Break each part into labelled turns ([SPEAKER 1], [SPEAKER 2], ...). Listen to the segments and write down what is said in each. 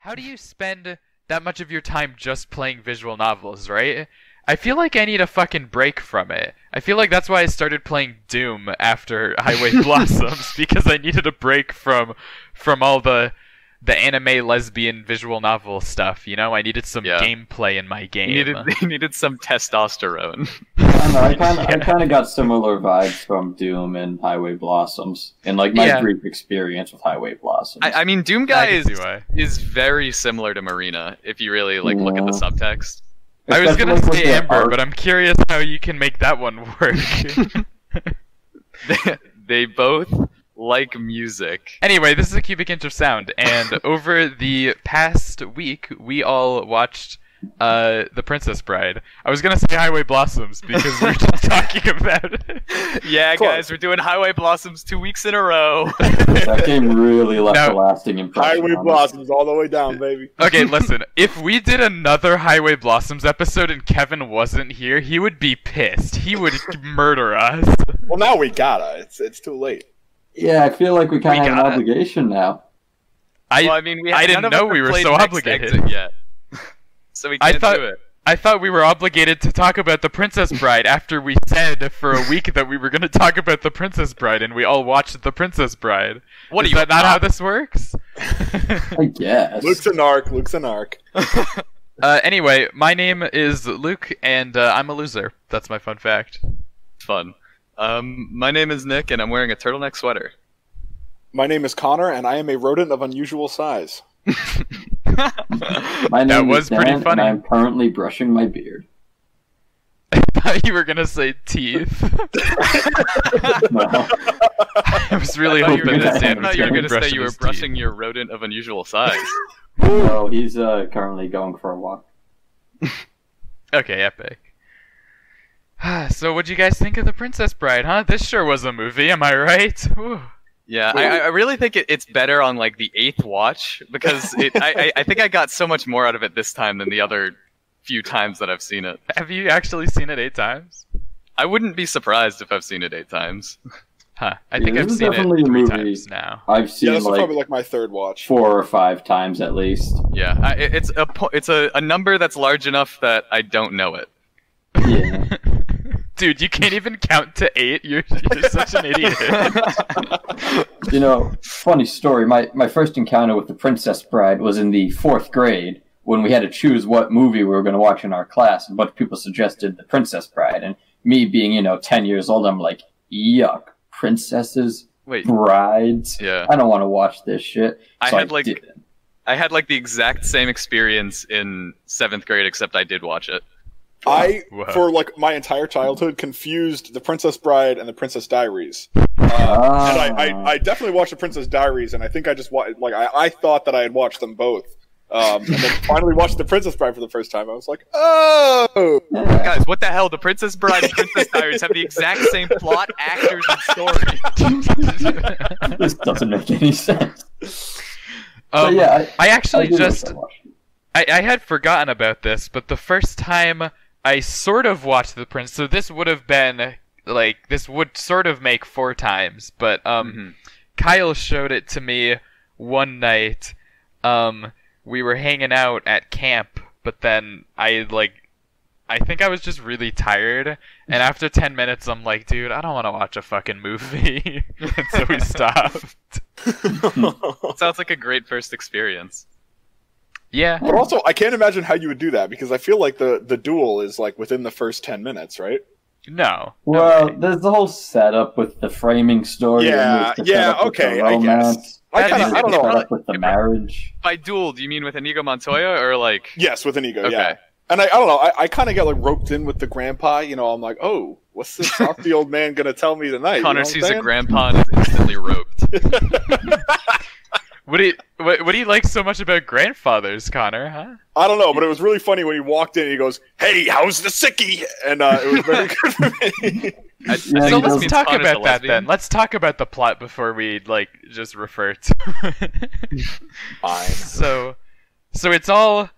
[SPEAKER 1] how do you spend that much of your time just playing visual novels, right? I feel like I need a fucking break from it. I feel like that's why I started playing Doom after Highway Blossoms, because I needed a break from all the anime lesbian visual novel stuff, you know? I needed some gameplay in my game.
[SPEAKER 2] You needed some testosterone.
[SPEAKER 3] I kind of got similar vibes from Doom and Highway Blossoms, and like my brief experience with Highway Blossoms.
[SPEAKER 2] I mean, Doom Guy is very similar to Marina if you really like look at the subtext.
[SPEAKER 1] I was gonna say Amber, but I'm curious how you can make that one work.
[SPEAKER 2] They both like music.
[SPEAKER 1] Anyway, this is a cubic inch of sound, and over the past week, we all watched The Princess Bride. I was gonna say Highway Blossoms because we were just talking about it.
[SPEAKER 2] Yeah, guys, we're doing Highway Blossoms 2 weeks in a row.
[SPEAKER 3] That game really left a lasting impression.
[SPEAKER 4] Highway Blossoms all the way down, baby.
[SPEAKER 1] Okay, listen. If we did another Highway Blossoms episode and Kevin wasn't here, he would be pissed. He would murder us.
[SPEAKER 4] Well, now we gotta. It's too late.
[SPEAKER 3] Yeah, I feel like we kind of have an obligation now.
[SPEAKER 1] I didn't know we were so obligated
[SPEAKER 2] yet. So we can't do it.
[SPEAKER 1] I thought we were obligated to talk about The Princess Bride after we said for a week that we were going to talk about The Princess Bride, and we all watched The Princess Bride. Is that not how this works?
[SPEAKER 3] I guess.
[SPEAKER 4] Luke's an arc.
[SPEAKER 1] Anyway, my name is Luke, and I'm a loser. That's my fun fact.
[SPEAKER 2] Fun. My name is Nick, and I'm wearing a turtleneck sweater.
[SPEAKER 4] My name is Connor, and I am a rodent of unusual size.
[SPEAKER 3] My name is Dan,
[SPEAKER 1] pretty funny.
[SPEAKER 3] And I'm currently brushing my beard.
[SPEAKER 1] I thought you were gonna say teeth.
[SPEAKER 3] No.
[SPEAKER 1] I was really hoping that Dan was
[SPEAKER 2] you were
[SPEAKER 1] gonna
[SPEAKER 2] say you were brushing your rodent of unusual size.
[SPEAKER 3] No, he's currently going for a walk.
[SPEAKER 1] Okay, epic. So what'd you guys think of The Princess Bride, huh? This sure was a movie, am I right? Whew.
[SPEAKER 2] Yeah, I really think it's better on like the 8th watch, because I think I got so much more out of it this time than the other few times that I've seen it.
[SPEAKER 1] Have you actually seen it 8 times?
[SPEAKER 2] I wouldn't be surprised if I've seen it 8 times.
[SPEAKER 1] Huh. I think I've seen it 3 times now.
[SPEAKER 3] I've seen
[SPEAKER 4] this is probably like my 3rd watch.
[SPEAKER 3] 4 or 5 times at least.
[SPEAKER 2] Yeah, it's a number that's large enough that I don't know it.
[SPEAKER 3] Yeah.
[SPEAKER 1] Dude, you can't even count to 8. You're such an idiot.
[SPEAKER 3] You know, funny story. My first encounter with The Princess Bride was in the 4th grade when we had to choose what movie we were going to watch in our class. And a bunch of people suggested The Princess Bride. And me being, 10 years old, I'm like, yuck, princesses, brides.
[SPEAKER 2] Yeah.
[SPEAKER 3] I don't want to watch this shit. So
[SPEAKER 2] I had the exact same experience in 7th grade, except I did watch it.
[SPEAKER 4] For like my entire childhood, confused The Princess Bride and The Princess Diaries. And I definitely watched The Princess Diaries, and I think I just I thought that I had watched them both. And then finally watched The Princess Bride for the first time. I was like, oh!
[SPEAKER 2] Guys, what the hell? The Princess Bride and Princess Diaries have the exact same plot, actors, and story.
[SPEAKER 3] This doesn't make any sense.
[SPEAKER 1] I actually I had forgotten about this, but the first time I sort of watched The Prince, so this would have been, this would sort of make 4 times, but, Kyle showed it to me one night. We were hanging out at camp, but then I think I was just really tired, and after 10 minutes I'm like, dude, I don't want to watch a fucking movie, and so we stopped.
[SPEAKER 2] Sounds like a great first experience.
[SPEAKER 1] Yeah.
[SPEAKER 4] But also, I can't imagine how you would do that, because I feel like the duel is like within the first 10 minutes, right?
[SPEAKER 1] No.
[SPEAKER 3] Well, there's the whole setup with the framing story.
[SPEAKER 4] Yeah, okay, I guess. I don't know.
[SPEAKER 3] With the marriage.
[SPEAKER 2] By duel, do you mean with Inigo Montoya, or like...
[SPEAKER 4] Yes, with Inigo,
[SPEAKER 2] okay.
[SPEAKER 4] Yeah. And I don't know, I kind of get roped in with the grandpa, I'm like, oh, what's this saucy old man going to tell me tonight?
[SPEAKER 2] Connor sees a grandpa and is instantly roped.
[SPEAKER 1] What do you like so much about grandfathers, Connor, huh?
[SPEAKER 4] I don't know, but it was really funny when he walked in and he goes, hey, how's the sickie? And it was very good for me.
[SPEAKER 1] So let's talk about that then. Let's talk about the plot before we, just refer to it.
[SPEAKER 4] Fine.
[SPEAKER 1] So it's all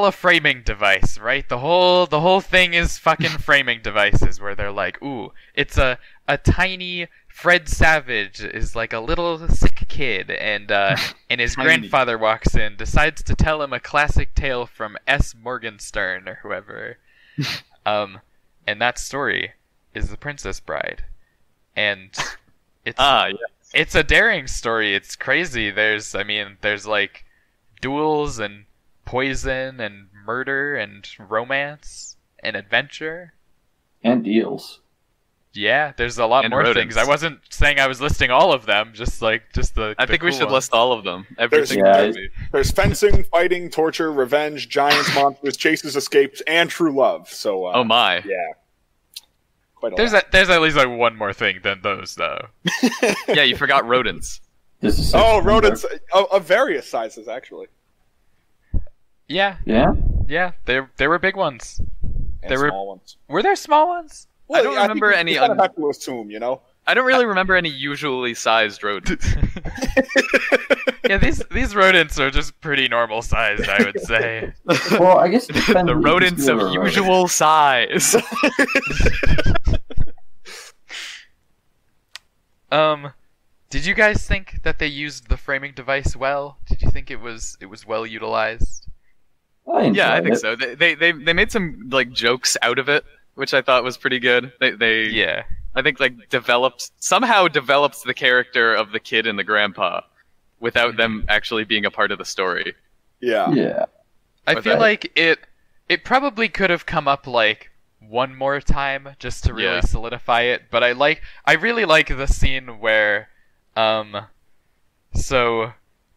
[SPEAKER 1] a framing device, right? The whole thing is fucking framing devices where they're like, ooh, it's a tiny Fred Savage is like a little sick kid, and his grandfather walks in, decides to tell him a classic tale from S. Morgenstern or whoever. And that story is The Princess Bride. And it's it's a daring story. It's crazy. There's like duels and poison and murder and romance and adventure
[SPEAKER 3] and eels.
[SPEAKER 1] Yeah, there's a lot more things. I wasn't saying I was listing all of them, just the.
[SPEAKER 2] I think we should list all of them.
[SPEAKER 4] There's fencing, fighting, torture, revenge, giants, monsters, chases, escapes, and true love. So.
[SPEAKER 2] Oh my.
[SPEAKER 4] Yeah.
[SPEAKER 1] There's at least like one more thing than those, though.
[SPEAKER 2] Yeah, you forgot rodents.
[SPEAKER 4] Rodents of various sizes, actually.
[SPEAKER 1] Yeah.
[SPEAKER 3] Yeah.
[SPEAKER 1] Yeah, there were big ones.
[SPEAKER 4] And small ones.
[SPEAKER 1] Were there small ones?
[SPEAKER 2] Well, I don't remember any.
[SPEAKER 4] You kind of have to assume, you know.
[SPEAKER 2] I don't really remember any usually sized rodents.
[SPEAKER 1] Yeah, these rodents are just pretty normal sized, I would say.
[SPEAKER 3] Well, I guess
[SPEAKER 2] the rodents of usual size.
[SPEAKER 1] Did you guys think that they used the framing device well? Did you think it was well utilized?
[SPEAKER 2] I think so. They made some like jokes out of it, which I thought was pretty good. They I think like somehow developed the character of the kid and the grandpa without them actually being a part of the story.
[SPEAKER 4] Yeah.
[SPEAKER 3] Yeah.
[SPEAKER 1] I feel like it probably could have come up like one more time just to really solidify it, but I really like the scene where so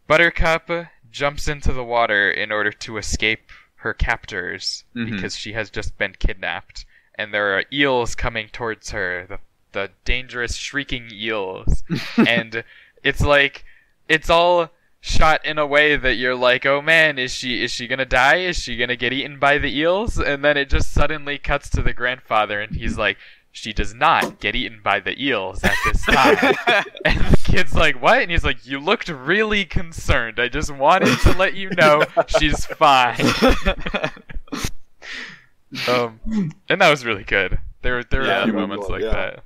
[SPEAKER 1] Buttercup jumps into the water in order to escape her captors because she has just been kidnapped, and there are eels coming towards her, the dangerous shrieking eels. And it's like it's all shot in a way that you're like, oh man, is she gonna die? Is she gonna get eaten by the eels? And then it just suddenly cuts to the grandfather, and he's like, she does not get eaten by the eels at this time. And the kid's like, what? And he's like, you looked really concerned. I just wanted to let you know she's fine. And that was really good. There were a few moments like that.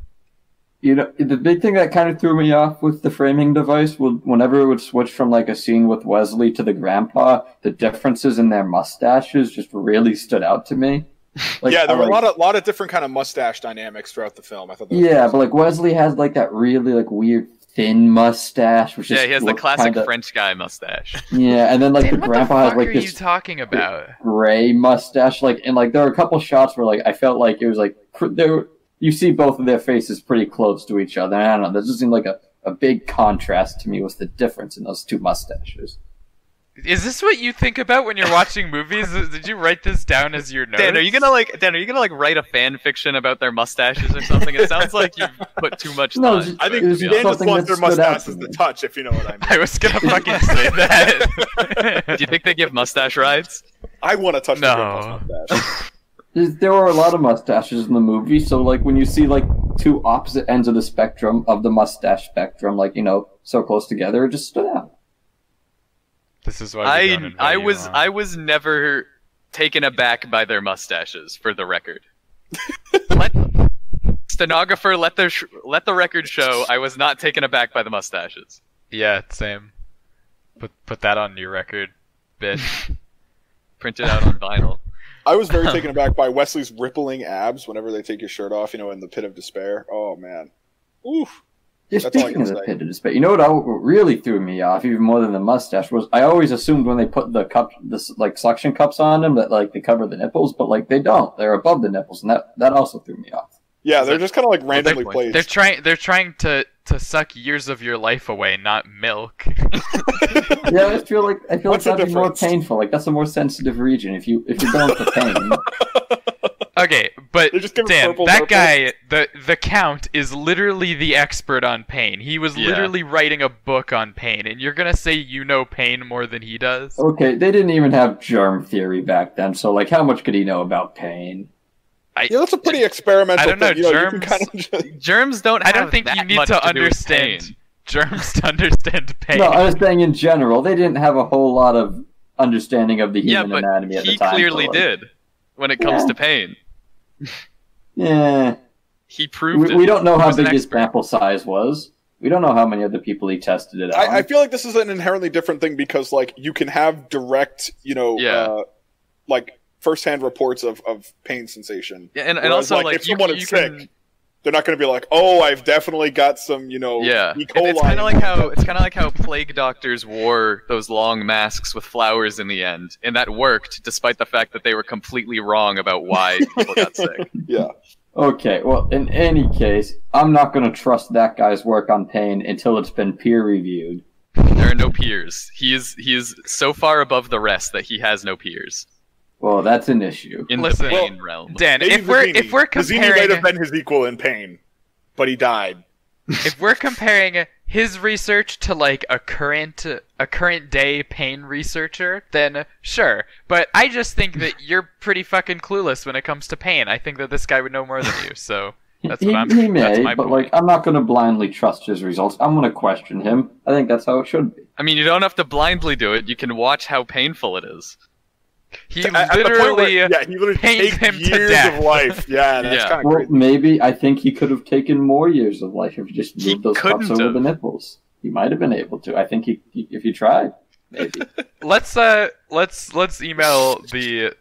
[SPEAKER 3] You know, the big thing that kind of threw me off with the framing device was whenever it would switch from like a scene with Wesley to the grandpa, the differences in their mustaches just really stood out to me.
[SPEAKER 4] Like, there were a lot of different kind of mustache dynamics throughout the film. I thought.
[SPEAKER 3] But like Wesley has like that really like weird thin mustache, which
[SPEAKER 2] he has the classic French guy mustache.
[SPEAKER 3] Yeah, and then like the grandpa has like this.
[SPEAKER 1] What are you talking about?
[SPEAKER 3] Gray mustache, like, and like there were a couple shots where like I felt like it was like you see both of their faces pretty close to each other. And I don't know, there just seemed like a big contrast to me with the difference in those two mustaches.
[SPEAKER 1] Is this what you think about when you're watching movies? Did you write this down as your notes?
[SPEAKER 2] Dan, are you gonna write a fan fiction about their mustaches or something? It sounds like you've put too much time.
[SPEAKER 4] I think Dan just wants their mustaches to touch, if you know what I mean.
[SPEAKER 1] I was gonna fucking say that.
[SPEAKER 2] Do you think they give mustache rides?
[SPEAKER 4] I want to touch the grandpa's mustache.
[SPEAKER 3] There were a lot of mustaches in the movie, so like when you see like two opposite ends of the spectrum of the mustache spectrum, like, you know, so close together, it just stood out.
[SPEAKER 1] This is why
[SPEAKER 2] I was never taken aback by their mustaches, for the record. Stenographer, let the record show I was not taken aback by the mustaches.
[SPEAKER 1] Yeah, same. Put that on your record, bitch.
[SPEAKER 2] Print it out on vinyl.
[SPEAKER 4] I was very taken aback by Wesley's rippling abs whenever they take his shirt off, you know, in the pit of despair. Oh man. Oof.
[SPEAKER 3] Yeah, speaking of the pit of despair, you know what really threw me off, even more than the mustache, was I always assumed when they put the suction cups on them that like they cover the nipples, but like they don't. They're above the nipples, and that also threw me off.
[SPEAKER 4] Yeah, they're just kind of like randomly placed.
[SPEAKER 1] They're trying to suck years of your life away, not milk.
[SPEAKER 3] Yeah, I feel like that'd be more painful. Like that's a more sensitive region if you're going for pain.
[SPEAKER 1] Okay, but Dan, that guy, the Count, is literally the expert on pain. He was literally writing a book on pain, and you're gonna say you know pain more than he does?
[SPEAKER 3] Okay, they didn't even have germ theory back then, so like how much could he know about pain?
[SPEAKER 4] That's a pretty experimental
[SPEAKER 1] thing. I don't know,
[SPEAKER 2] germs. Germs don't.
[SPEAKER 1] I don't think you need to understand germs to understand pain.
[SPEAKER 3] No, I was saying in general, they didn't have a whole lot of understanding of the human anatomy at the time.
[SPEAKER 2] He clearly did when it comes to pain.
[SPEAKER 3] Yeah.
[SPEAKER 2] He proved
[SPEAKER 3] we don't know how big his sample size was. We don't know how many other people he tested it on.
[SPEAKER 4] I feel like this is an inherently different thing because, like, you can have direct, like, first-hand reports of pain sensation.
[SPEAKER 2] Yeah, and also, like
[SPEAKER 4] if someone is sick, they're not going to be like, "Oh, I've definitely got some, E. coli."
[SPEAKER 2] It's kind of like how plague doctors wore those long masks with flowers in the end, and that worked despite the fact that they were completely wrong about why people got sick.
[SPEAKER 4] Yeah.
[SPEAKER 3] Okay, well, in any case, I'm not going to trust that guy's work on pain until it's been peer-reviewed.
[SPEAKER 2] There are no peers. He is so far above the rest that he has no peers.
[SPEAKER 3] Well, that's an issue.
[SPEAKER 2] In the pain realm.
[SPEAKER 1] Dan, if we're comparing...
[SPEAKER 4] Vizzini might have been his equal in pain, but he died.
[SPEAKER 1] If we're comparing his research to, like, a current day pain researcher, then sure. But I just think that you're pretty fucking clueless when it comes to pain. I think that this guy would know more than you, so that's what I'm...
[SPEAKER 3] He may,
[SPEAKER 1] that's my
[SPEAKER 3] but,
[SPEAKER 1] point.
[SPEAKER 3] like, I'm not going to blindly trust his results. I'm going to question him. I think that's how it should be.
[SPEAKER 2] I mean, you don't have to blindly do it. You can watch how painful it is.
[SPEAKER 1] He literally pained him
[SPEAKER 4] years
[SPEAKER 1] to death.
[SPEAKER 4] of life. Yeah, that's kind of
[SPEAKER 3] Well,
[SPEAKER 4] crazy.
[SPEAKER 3] maybe I think he could have taken more years of life if he just moved those cups over the nipples. He might have been able to. I think if he tried, maybe.
[SPEAKER 1] Let's email the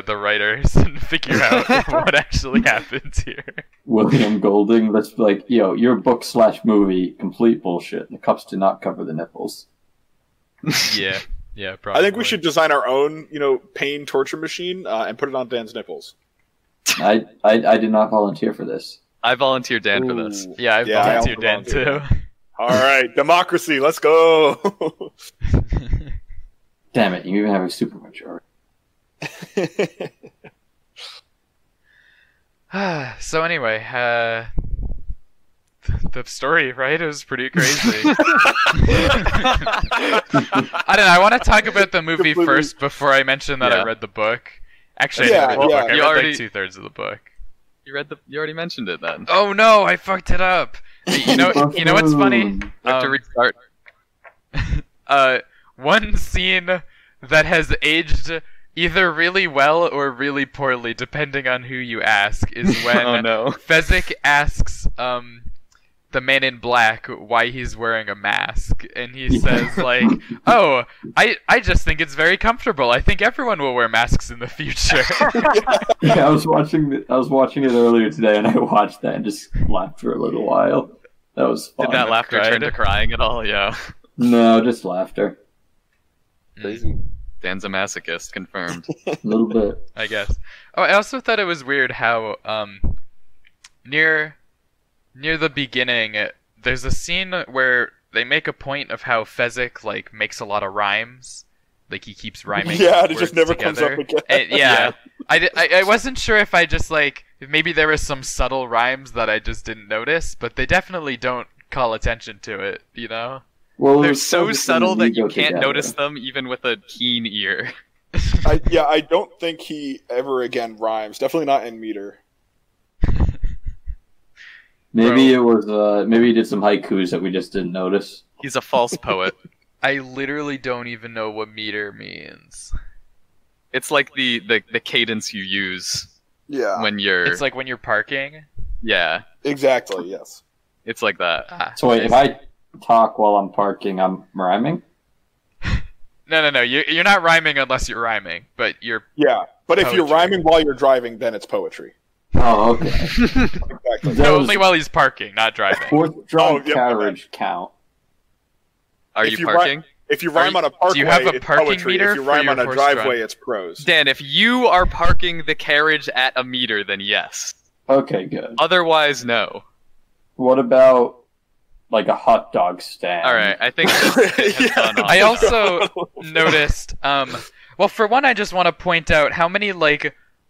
[SPEAKER 1] writers and figure out what actually happens here.
[SPEAKER 3] William Golding, let's be like, your book/movie, complete bullshit. The cups do not cover the nipples.
[SPEAKER 1] Yeah, probably.
[SPEAKER 4] I think we should design our own, pain torture machine and put it on Dan's nipples.
[SPEAKER 3] I did not volunteer for this.
[SPEAKER 2] I volunteer Dan for this.
[SPEAKER 1] Yeah, I volunteered Dan too.
[SPEAKER 4] All right, democracy, let's go.
[SPEAKER 3] Damn it, you even have a supermajority.
[SPEAKER 1] So anyway, the story, right? It was pretty crazy. I don't know. I want to talk about the movie first before I mention that I read the book. Actually, I didn't read the book. I read like 2/3 of the book.
[SPEAKER 2] You already mentioned it then.
[SPEAKER 1] Oh no, I fucked it up. You know what's funny?
[SPEAKER 2] I have to restart.
[SPEAKER 1] One scene that has aged either really well or really poorly, depending on who you ask, is when Fezzik asks the man in black why he's wearing a mask, and he says like, "Oh, I just think it's very comfortable. I think everyone will wear masks in the future."
[SPEAKER 3] Yeah, I was watching it earlier today, and I watched that and just laughed for a little while. That was fun.
[SPEAKER 2] Did that laughter turn to crying at all? Yeah.
[SPEAKER 3] No, just laughter.
[SPEAKER 2] Crazy. Dan's a masochist, confirmed.
[SPEAKER 3] A little bit,
[SPEAKER 1] I guess. Oh, I also thought it was weird how near the beginning, there's a scene where they make a point of how Fezzik like makes a lot of rhymes, like he keeps rhyming.
[SPEAKER 4] Yeah, it just never comes up again.
[SPEAKER 1] And, I wasn't sure if I just if maybe there was some subtle rhymes that I just didn't notice, but they definitely don't call attention to it,
[SPEAKER 3] Well,
[SPEAKER 2] they're so subtle that you can't notice them even with a keen ear.
[SPEAKER 4] I don't think he ever again rhymes. Definitely not in meter.
[SPEAKER 3] Maybe it was. Maybe he did some haikus that we just didn't notice.
[SPEAKER 2] He's a false poet.
[SPEAKER 1] I literally don't even know what meter means.
[SPEAKER 2] It's like the cadence you use.
[SPEAKER 4] Yeah.
[SPEAKER 2] When you're.
[SPEAKER 1] It's like when you're parking.
[SPEAKER 2] Yeah.
[SPEAKER 4] Exactly. Yes.
[SPEAKER 2] It's like that.
[SPEAKER 3] So wait, if I talk while I'm parking, I'm rhyming?
[SPEAKER 1] No. You're not rhyming unless you're rhyming, but you're.
[SPEAKER 4] Yeah, but if you're rhyming while you're driving, then it's poetry.
[SPEAKER 3] Oh, okay.
[SPEAKER 4] Exactly.
[SPEAKER 1] No, only while he's parking, not driving.
[SPEAKER 3] Fourth-drive carriage count.
[SPEAKER 2] Are you parking?
[SPEAKER 4] If you rhyme on a parkway,
[SPEAKER 1] do you have a
[SPEAKER 4] it's
[SPEAKER 1] parking
[SPEAKER 4] poetry.
[SPEAKER 1] meter
[SPEAKER 4] If you rhyme
[SPEAKER 1] for
[SPEAKER 4] on a
[SPEAKER 1] your
[SPEAKER 4] driveway, it's prose.
[SPEAKER 2] Dan, if you are parking the carriage at a meter, then yes.
[SPEAKER 3] Okay, good.
[SPEAKER 2] Otherwise, no.
[SPEAKER 3] What about like a hot dog stand?
[SPEAKER 2] All right, I think this has gone off.
[SPEAKER 1] I also noticed. Well, for one, I just want to point out how many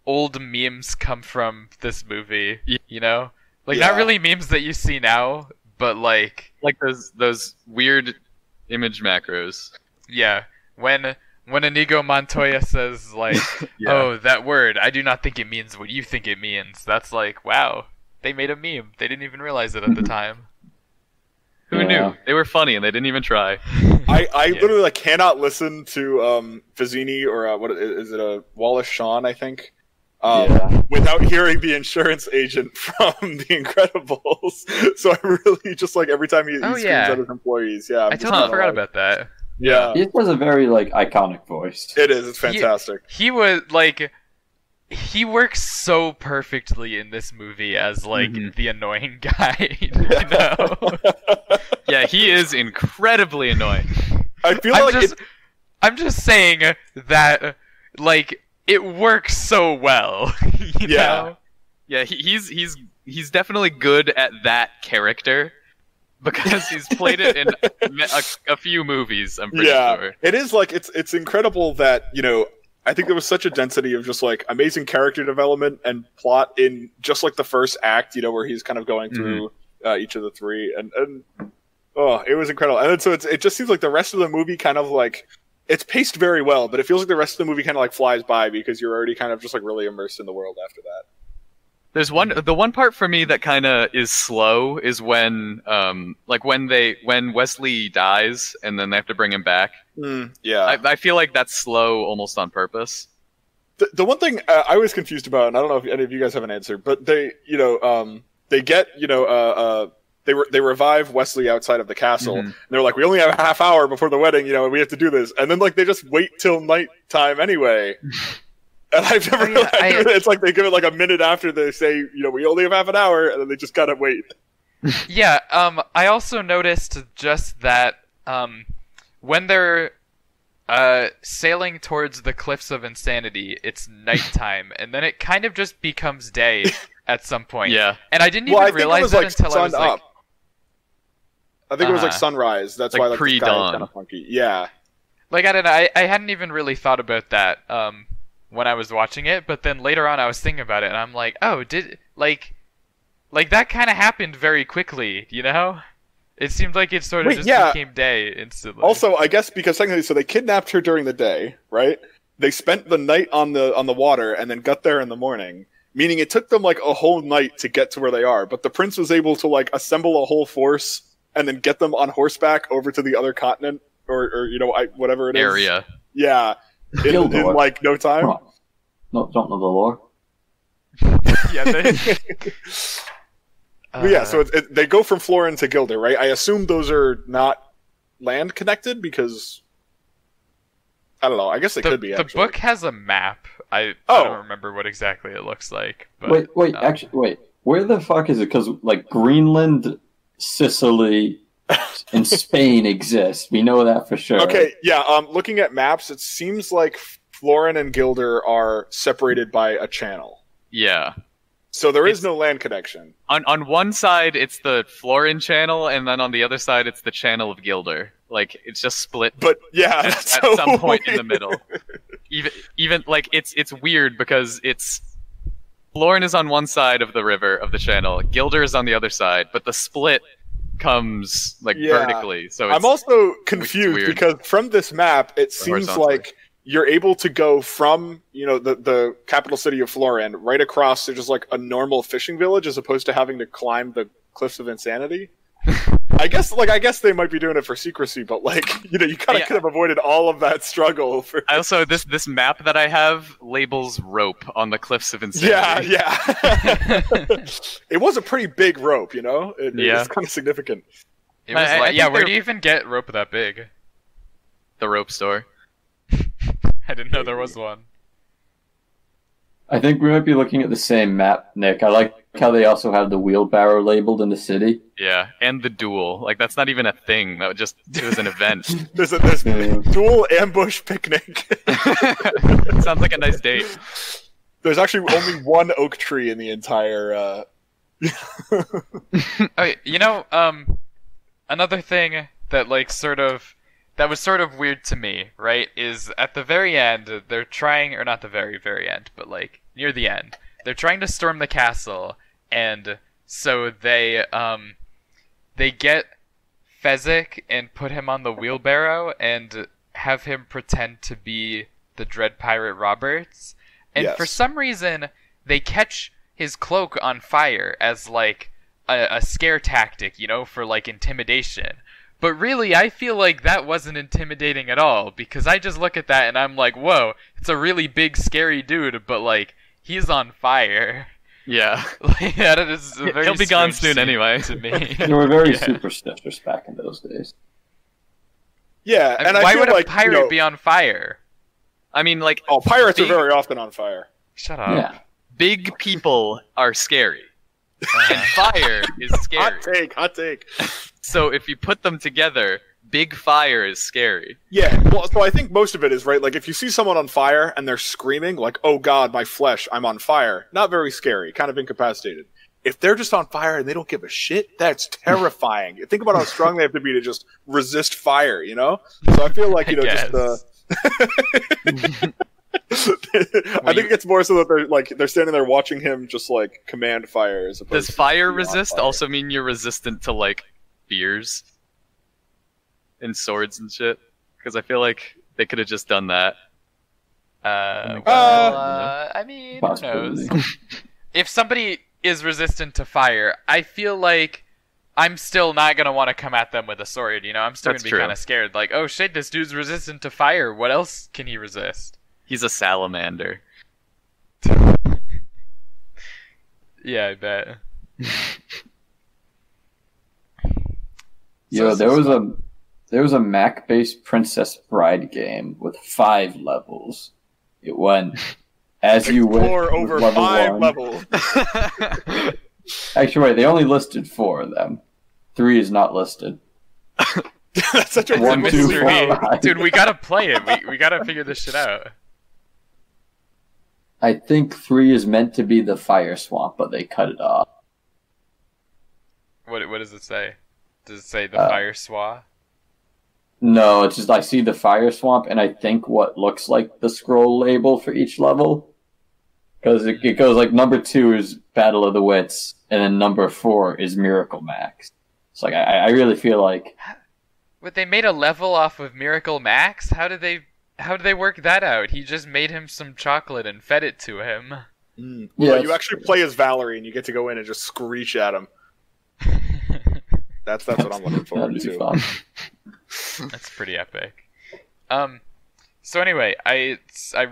[SPEAKER 1] old memes come from this movie. Not really memes that you see now, but like
[SPEAKER 2] those weird image macros.
[SPEAKER 1] Yeah, when Inigo Montoya says "Oh, that word, I do not think it means what you think it means." That's like, wow, they made a meme. They didn't even realize it at the time.
[SPEAKER 2] Who knew? They were funny and they didn't even try.
[SPEAKER 4] I literally cannot listen to Vizzini or what is it, Wallace Shawn, I think. without hearing the insurance agent from The Incredibles. So I really just like every time he screams at his employees. Yeah,
[SPEAKER 1] I totally forgot about that.
[SPEAKER 4] Yeah,
[SPEAKER 3] he has a very like iconic voice.
[SPEAKER 4] It is. It's fantastic.
[SPEAKER 1] He was like. He works so perfectly in this movie as, like, the annoying guy, you know?
[SPEAKER 2] Yeah, he is incredibly annoying.
[SPEAKER 4] I feel
[SPEAKER 1] I'm just saying that, like, it works so well, you know?
[SPEAKER 2] Yeah, he's definitely good at that character, because he's played it in a few movies, I'm pretty sure.
[SPEAKER 4] It is, like, it's incredible that, you know, I think there was such a density of just like amazing character development and plot in just like the first act, you know, where he's kind of going through each of the three, and it was incredible. And then, so it just seems like the rest of the movie kind of like it's paced very well, but it feels like the rest of the movie kind of like flies by because you're already kind of just like really immersed in the world after that.
[SPEAKER 2] There's the one part for me that kind of is slow is when when Wesley dies and then they have to bring him back. I feel like that's slow almost on purpose.
[SPEAKER 4] The one thing I was confused about, and I don't know if any of you guys have an answer, but they get they revive Wesley outside of the castle, and they're like, we only have a half hour before the wedding, you know, and we have to do this, and then like they just wait till nighttime anyway. And I've never it's like they give it like a minute after they say, you know, we only have half an hour, and then they just gotta wait.
[SPEAKER 1] Yeah, I also noticed just that when they're sailing towards the Cliffs of Insanity, it's nighttime, and then it kind of just becomes day at some point.
[SPEAKER 2] Yeah.
[SPEAKER 1] And I didn't even realize that until I was like...
[SPEAKER 4] I think it was like sunrise. That's
[SPEAKER 2] like
[SPEAKER 4] why like,
[SPEAKER 2] pre-dawn.
[SPEAKER 4] the sky is kind of funky. Yeah.
[SPEAKER 1] Like, I don't know, I hadn't even really thought about that when I was watching it, but then later on I was thinking about it, and I'm like, oh, like that kind of happened very quickly, you know? It seemed like it sort of became day instantly.
[SPEAKER 4] Also, I guess because technically, so they kidnapped her during the day, right? They spent the night on the water and then got there in the morning, meaning it took them like a whole night to get to where they are. But the prince was able to like assemble a whole force and then get them on horseback over to the other continent or you know whatever it is.
[SPEAKER 2] Area.
[SPEAKER 4] Yeah, in like no time.
[SPEAKER 3] Don't know the lore.
[SPEAKER 4] But yeah, so they go from Florin to Gilder, right? I assume those are not land connected because I don't know. I guess they could be.
[SPEAKER 1] The book has a map. I don't remember what exactly it looks like. But,
[SPEAKER 3] wait. Where the fuck is it? Because like Greenland, Sicily, and Spain exist. We know that for sure.
[SPEAKER 4] Okay, yeah. Looking at maps, it seems like Florin and Gilder are separated by a channel.
[SPEAKER 2] Yeah.
[SPEAKER 4] So there is no land connection.
[SPEAKER 2] On one side, it's the Florin channel, and then on the other side, it's the channel of Gilder. Like, it's just split.
[SPEAKER 4] But yeah,
[SPEAKER 2] at some point in the middle. Even like it's weird because it's Florin is on one side of the river of the channel, Gilder is on the other side, but the split comes like vertically. So
[SPEAKER 4] I'm also confused because from this map, it seems like you're able to go from, you know, the capital city of Florin right across to just like a normal fishing village as opposed to having to climb the Cliffs of Insanity. I guess they might be doing it for secrecy, but like, you know, you kind of could have avoided all of that struggle.
[SPEAKER 2] Also, this map that I have labels rope on the Cliffs of Insanity.
[SPEAKER 4] Yeah. It was a pretty big rope, you know? It was kind of significant.
[SPEAKER 1] It was where do you even get rope that big?
[SPEAKER 2] The rope store.
[SPEAKER 1] I didn't know there was one.
[SPEAKER 3] I think we might be looking at the same map, Nick. I like how they also have the wheelbarrow labeled in the city.
[SPEAKER 2] Yeah, and the duel. Like, that's not even a thing. It was an event.
[SPEAKER 4] There's duel ambush picnic.
[SPEAKER 2] Sounds like a nice date.
[SPEAKER 4] There's actually only one oak tree in the entire...
[SPEAKER 1] Okay, you know, another thing that, like, that was sort of weird to me, right, is at the very end, they're trying, or not the very, very end, but, like, near the end, they're trying to storm the castle, and so they get Fezzik and put him on the wheelbarrow and have him pretend to be the Dread Pirate Roberts, and for some reason, they catch his cloak on fire as, like, a scare tactic, you know, for, like, intimidation. But really, I feel like that wasn't intimidating at all, because I just look at that and I'm like, whoa, it's a really big, scary dude, but, like, he's on fire.
[SPEAKER 2] Yeah.
[SPEAKER 1] That is very
[SPEAKER 2] He'll be gone soon anyway.
[SPEAKER 1] To me.
[SPEAKER 3] They were very superstitious back in those days.
[SPEAKER 4] Yeah,
[SPEAKER 1] and why would a pirate be on fire?
[SPEAKER 2] I mean, like...
[SPEAKER 4] Oh, pirates are very often on fire.
[SPEAKER 1] Shut up.
[SPEAKER 3] Yeah.
[SPEAKER 2] Big people are scary. And fire is scary.
[SPEAKER 4] Hot take.
[SPEAKER 2] So if you put them together, big fire is scary.
[SPEAKER 4] Yeah, well, so I think most of it is, right, like, if you see someone on fire and they're screaming, like, oh god, my flesh, I'm on fire, not very scary, kind of incapacitated. If they're just on fire and they don't give a shit, that's terrifying. Think about how strong they have to be to just resist fire, you know? So I feel like, just the... I think it's more so that they're standing there watching him just like command fire as opposed
[SPEAKER 2] Does fire resist also mean you're resistant to like fears and swords and shit? Because I feel like they could have just done that.
[SPEAKER 1] I mean, who knows? If somebody is resistant to fire, I feel like I'm still not gonna want to come at them with a sword, you know? I'm still gonna be kind of scared. Like, oh shit, this dude's resistant to fire. What else can he resist?
[SPEAKER 2] He's a salamander.
[SPEAKER 1] Yeah, I bet.
[SPEAKER 3] Yo, there was a Mac-based Princess Bride game with 5 levels. It went as you went
[SPEAKER 4] over
[SPEAKER 3] level
[SPEAKER 4] 5
[SPEAKER 3] 1.
[SPEAKER 4] levels.
[SPEAKER 3] Actually, wait, they only listed 4 of them. 3 is not listed.
[SPEAKER 4] That's such a
[SPEAKER 3] One, two, four,
[SPEAKER 1] dude. We gotta play it. We gotta figure this shit out.
[SPEAKER 3] I think 3 is meant to be the fire swamp, but they cut it off.
[SPEAKER 1] What does it say? Does it say the fire swamp?
[SPEAKER 3] No, it's just I see the fire swamp, and I think what looks like the scroll label for each level. Because it goes like number 2 is Battle of the Wits, and then number 4 is Miracle Max. It's like I really feel like...
[SPEAKER 1] But they made a level off of Miracle Max? How did they work that out? He just made him some chocolate and fed it to him.
[SPEAKER 4] Mm. Yeah, you actually play as Valerie, and you get to go in and just screech at him. That's what I'm looking forward to.
[SPEAKER 1] That's pretty epic. So anyway, I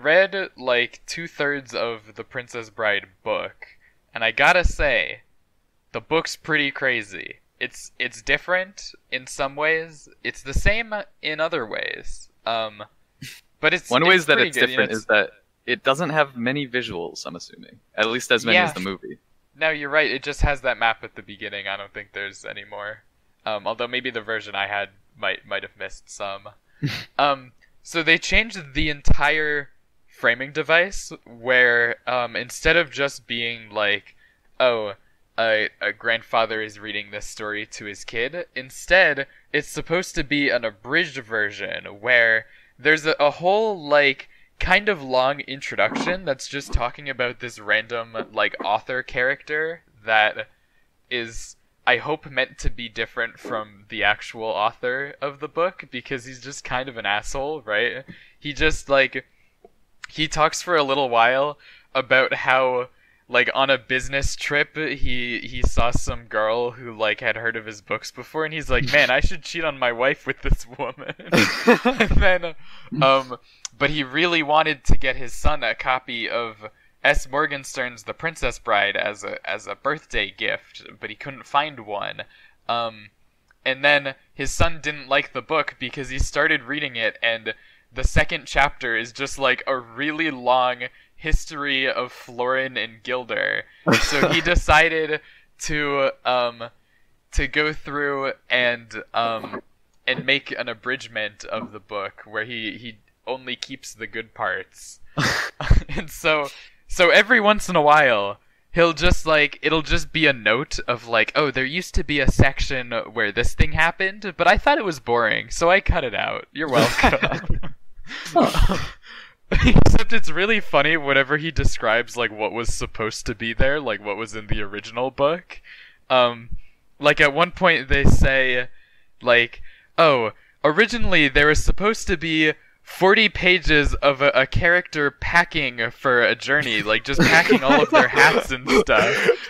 [SPEAKER 1] read like 2/3 of the Princess Bride book, and I gotta say, the book's pretty crazy. It's different in some ways. It's the same in other ways. But it's
[SPEAKER 2] one ways that
[SPEAKER 1] it's
[SPEAKER 2] it's different is that it doesn't have many visuals. I'm assuming, at least as many as the movie.
[SPEAKER 1] No, you're right. It just has that map at the beginning. I don't think there's any more. Although maybe the version I had might have missed some. So they changed the entire framing device where instead of just being like, oh, a grandfather is reading this story to his kid, instead it's supposed to be an abridged version where there's a whole like kind of long introduction that's just talking about this random like author character that is, I hope, meant to be different from the actual author of the book because he's just kind of an asshole, right? He just like he talks for a little while about how like on a business trip he saw some girl who like had heard of his books before, and he's like, man, I should cheat on my wife with this woman. And then but he really wanted to get his son a copy of S. Morgenstern's The Princess Bride as a birthday gift, but he couldn't find one. And then his son didn't like the book because he started reading it, and the second chapter is just like a really long history of Florin and Gilder. So he decided to go through and make an abridgment of the book where he only keeps the good parts. And so every once in a while he'll just like, it'll just be a note of like, oh, there used to be a section where this thing happened, but I thought it was boring, so I cut it out. You're welcome. Except it's really funny whenever he describes like what was supposed to be there, like what was in the original book. Like at one point they say like, oh, originally there was supposed to be 40 pages of a character packing for a journey, like just packing all of their hats and stuff.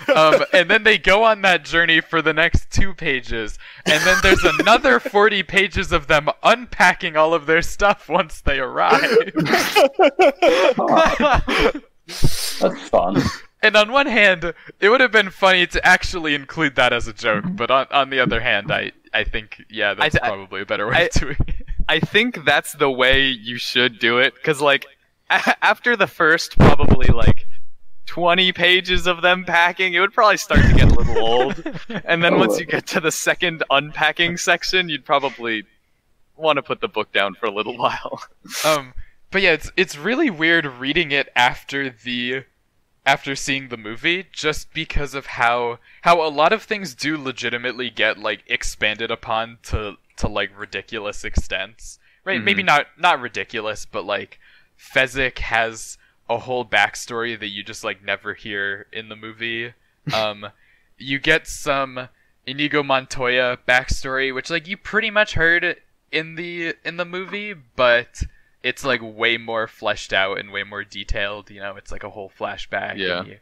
[SPEAKER 1] And then they go on that journey for the next 2 pages, and then there's another 40 pages of them unpacking all of their stuff once they arrive.
[SPEAKER 3] That's fun.
[SPEAKER 1] And on one hand, it would have been funny to actually include that as a joke, but on the other hand, I think, yeah, that's probably a better way of doing it.
[SPEAKER 2] I think that's the way you should do it, because, like, after the first probably, like, 20 pages of them packing, it would probably start to get a little old. And then once you get to the second unpacking section, you'd probably want to put the book down for a little while.
[SPEAKER 1] But yeah, it's really weird reading it after seeing the movie, just because of how a lot of things do legitimately get, like, expanded upon to like ridiculous extents, right? Maybe not ridiculous, but like Fezzik has a whole backstory that you just like never hear in the movie. You get some Inigo Montoya backstory, which like you pretty much heard in the movie, but it's like way more fleshed out and way more detailed. You know, it's like a whole flashback.
[SPEAKER 2] Yeah.
[SPEAKER 1] And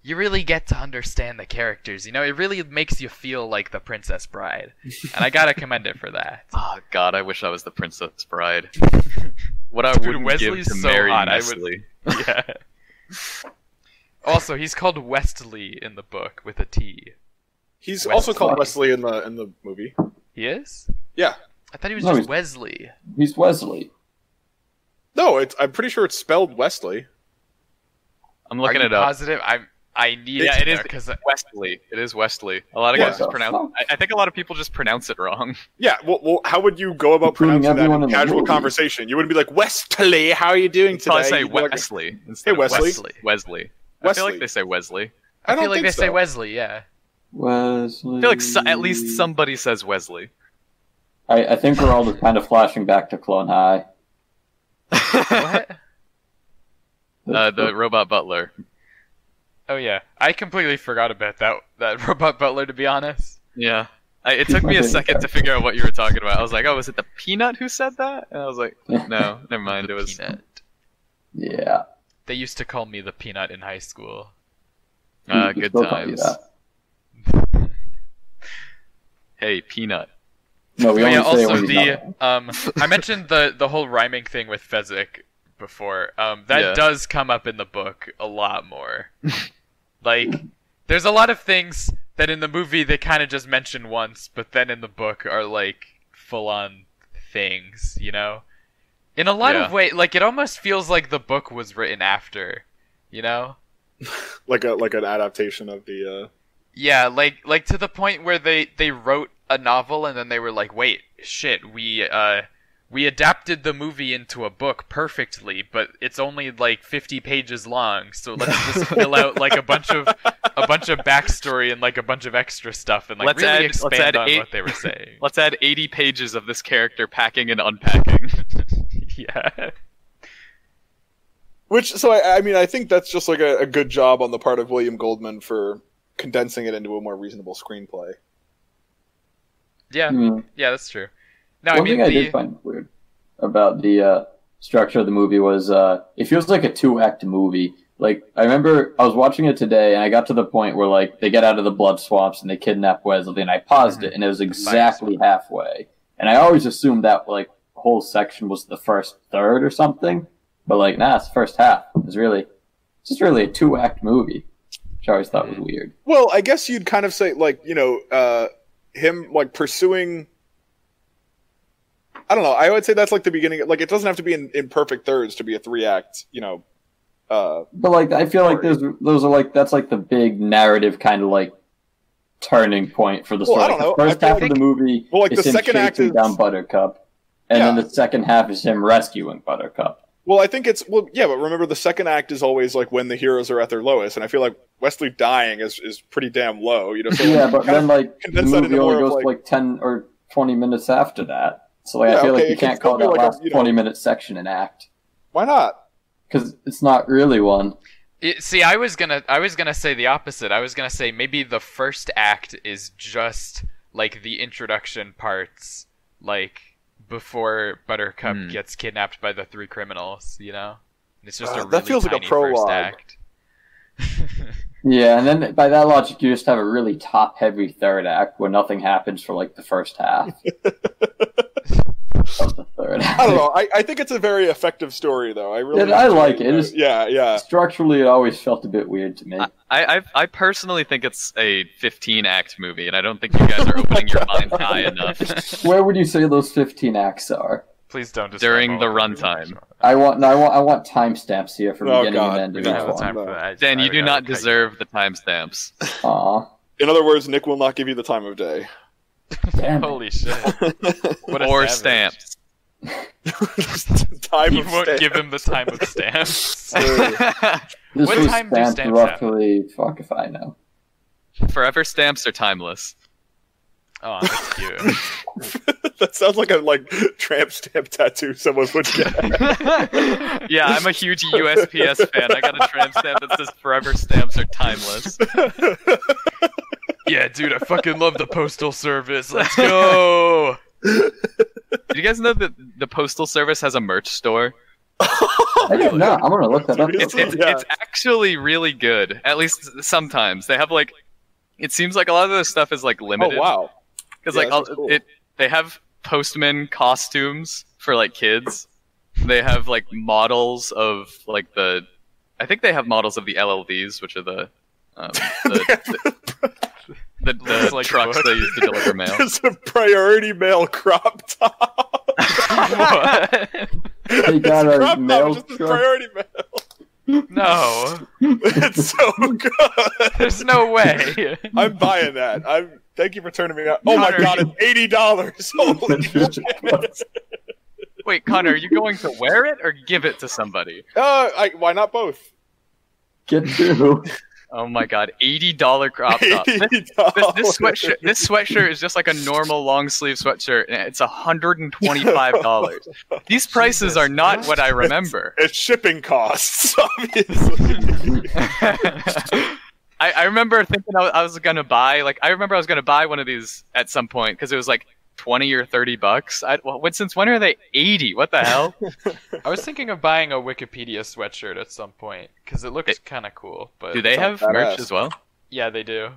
[SPEAKER 1] you really get to understand the characters. You know, it really makes you feel like the Princess Bride, and I gotta commend it for that.
[SPEAKER 2] Oh God, I wish I was the Princess Bride. What I wouldn't give to marry Wesley.
[SPEAKER 1] Yeah. Also, he's called Westley in the book with a T.
[SPEAKER 4] He's also called Wesley in the movie.
[SPEAKER 1] He is?
[SPEAKER 4] Yeah.
[SPEAKER 1] I thought he was just Wesley.
[SPEAKER 3] He's Wesley.
[SPEAKER 4] No, I'm pretty sure it's spelled Wesley.
[SPEAKER 2] I'm looking it up.
[SPEAKER 1] Positive? I need it.
[SPEAKER 2] Yeah, it is because Wesley. It is Wesley. A lot of guys just pronounce. I think a lot of people just pronounce it wrong.
[SPEAKER 4] Yeah. Well, how would you go about pronouncing that in casual conversation? You wouldn't be like, Wesley, how are you doing today?
[SPEAKER 2] I'd say Wesley.
[SPEAKER 4] Hey, Wesley.
[SPEAKER 2] Wesley. I feel like they say Wesley.
[SPEAKER 1] I feel like they say Wesley. Yeah.
[SPEAKER 3] Wesley.
[SPEAKER 2] I feel like at least somebody says Wesley.
[SPEAKER 3] I think we're all just kind of flashing back to Clone High.
[SPEAKER 1] What?
[SPEAKER 2] The robot butler.
[SPEAKER 1] Oh yeah, I completely forgot about that robot butler, to be honest.
[SPEAKER 2] Yeah, it took me a second to figure out what you were talking about. I was like, oh, was it the Peanut who said that? And I was like, no, never mind. It was
[SPEAKER 1] Peanut.
[SPEAKER 3] Yeah.
[SPEAKER 1] They used to call me the Peanut in high school.
[SPEAKER 2] Good times. Hey, Peanut.
[SPEAKER 3] No, we
[SPEAKER 1] also I mentioned the whole rhyming thing with Fezzik before. That does come up in the book a lot more. Like, there's a lot of things that in the movie they kind of just mention once, but then in the book are like full-on things, you know? In a lot of ways, like, it almost feels like the book was written after, you know?
[SPEAKER 4] like an adaptation of the
[SPEAKER 1] Yeah, like to the point where they wrote a novel and then they were like, wait, shit, we adapted the movie into a book perfectly, but it's only like 50 pages long, so let's just fill out like a bunch of backstory and like a bunch of extra stuff and like expand on what they were saying.
[SPEAKER 2] Let's add 80 pages of this character packing and unpacking.
[SPEAKER 1] Yeah.
[SPEAKER 4] I mean, I think that's just like a good job on the part of William Goldman for condensing it into a more reasonable screenplay.
[SPEAKER 1] Yeah, yeah, that's true.
[SPEAKER 3] One thing I did find weird about the structure of the movie was it feels like a 2-act movie. Like, I remember I was watching it today, and I got to the point where like they get out of the blood swamps and they kidnap Wesley, and I paused it, and it was exactly halfway. And I always assumed that like whole section was the first third or something, but like it's the first half. It's just really a 2-act movie, which I always thought was weird.
[SPEAKER 4] Well, I guess you'd kind of say like, you know, him like pursuing. I don't know. I would say that's like the beginning. Like, it doesn't have to be in perfect thirds to be a 3-act, you know.
[SPEAKER 3] But like, I feel like those are like that's like the big narrative kind of like turning point for the story.
[SPEAKER 4] I don't know.
[SPEAKER 3] The first half of the movie,
[SPEAKER 4] like the second act is
[SPEAKER 3] down Buttercup, and then the second half is him rescuing Buttercup.
[SPEAKER 4] Well, I think but remember the second act is always like when the heroes are at their lowest, and I feel like Wesley dying is pretty damn low. You know. So
[SPEAKER 3] yeah, but then like the movie only goes like 10 or 20 minutes after that. So like, I feel like you can't call that last 20-minute section an act.
[SPEAKER 4] Why not?
[SPEAKER 3] Because it's not really one.
[SPEAKER 1] See, I was gonna say the opposite. I was gonna say maybe the first act is just like the introduction parts, like before Buttercup gets kidnapped by the 3 criminals. You know, it's just a really
[SPEAKER 4] that feels like a prologue.
[SPEAKER 1] First act.
[SPEAKER 3] Yeah, and then by that logic, you just have a really top-heavy third act where nothing happens for like the first half of the third.
[SPEAKER 4] I don't know. I think it's a very effective story, though.
[SPEAKER 3] I like it.
[SPEAKER 4] Yeah.
[SPEAKER 3] Structurally, it always felt a bit weird to me.
[SPEAKER 2] I personally think it's a 15-act movie, and I don't think you guys are opening your mind high enough.
[SPEAKER 3] Where would you say those 15 acts are?
[SPEAKER 1] Please don't.
[SPEAKER 2] During the runtime.
[SPEAKER 3] I want timestamps here for beginning and end of each
[SPEAKER 2] one. Dan, you do not deserve the timestamps.
[SPEAKER 3] Aw.
[SPEAKER 4] In other words, Nick will not give you the time of day.
[SPEAKER 1] Holy shit.
[SPEAKER 2] Or stamps.
[SPEAKER 1] He won't give him the time of stamps.
[SPEAKER 3] This what was time do stamps roughly have? Fuck if I know.
[SPEAKER 2] Forever stamps are timeless.
[SPEAKER 1] Oh, that's cute.
[SPEAKER 4] That sounds like a tramp stamp tattoo someone would get.
[SPEAKER 2] Yeah, I'm a huge USPS fan. I got a tramp stamp that says forever stamps are timeless.
[SPEAKER 1] Yeah, dude, I fucking love the Postal Service. Let's go!
[SPEAKER 2] Did you guys know that the Postal Service has a merch store?
[SPEAKER 3] I didn't know. I'm gonna look that up.
[SPEAKER 2] It's actually really good. At least sometimes. They have it seems like a lot of this stuff is limited.
[SPEAKER 4] Oh wow.
[SPEAKER 2] Because cool. They have postman costumes for kids. They have models of I think they have models of the LLVs, which are the trucks they use to deliver mail.
[SPEAKER 4] It's a priority mail crop top.
[SPEAKER 3] What? They got a mail
[SPEAKER 4] just priority mail.
[SPEAKER 1] No.
[SPEAKER 4] It's so good.
[SPEAKER 1] There's no way.
[SPEAKER 4] I'm buying that. Thank you for turning me out. Oh Connor, my god, it's $80. Holy shit.
[SPEAKER 2] Wait, Connor, are you going to wear it or give it to somebody?
[SPEAKER 4] Why not both?
[SPEAKER 3] Get two.
[SPEAKER 2] Oh my god, $80 crop top. This sweatshirt is just like a normal long sleeve sweatshirt, and it's $125. These prices are not what I remember.
[SPEAKER 4] It's shipping costs, obviously.
[SPEAKER 2] I remember thinking I was gonna buy I remember I was gonna buy one of these at some point because it was $20 or $30. Since when are they 80? What the hell?
[SPEAKER 1] I was thinking of buying a Wikipedia sweatshirt at some point because it looks kind of cool. But
[SPEAKER 2] do they have merch as well?
[SPEAKER 1] Yeah, they do.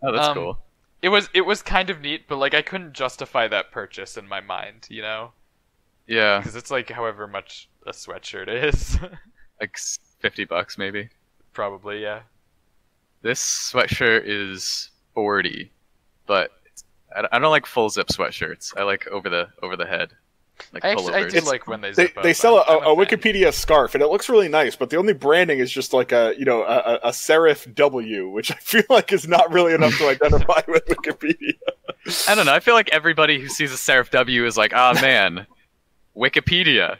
[SPEAKER 2] Oh, that's cool.
[SPEAKER 1] It was kind of neat, but I couldn't justify that purchase in my mind, you know?
[SPEAKER 2] Yeah.
[SPEAKER 1] Because it's however much a sweatshirt is.
[SPEAKER 2] $50 maybe.
[SPEAKER 1] Probably, yeah.
[SPEAKER 2] This sweatshirt is $40, but I don't like full zip sweatshirts. I like over the head.
[SPEAKER 1] I do like when they zip up.
[SPEAKER 4] They sell a Wikipedia scarf, and it looks really nice, but the only branding is just a serif W, which I feel like is not really enough to identify with Wikipedia.
[SPEAKER 2] I don't know. I feel like everybody who sees a serif W is like, ah, man, Wikipedia.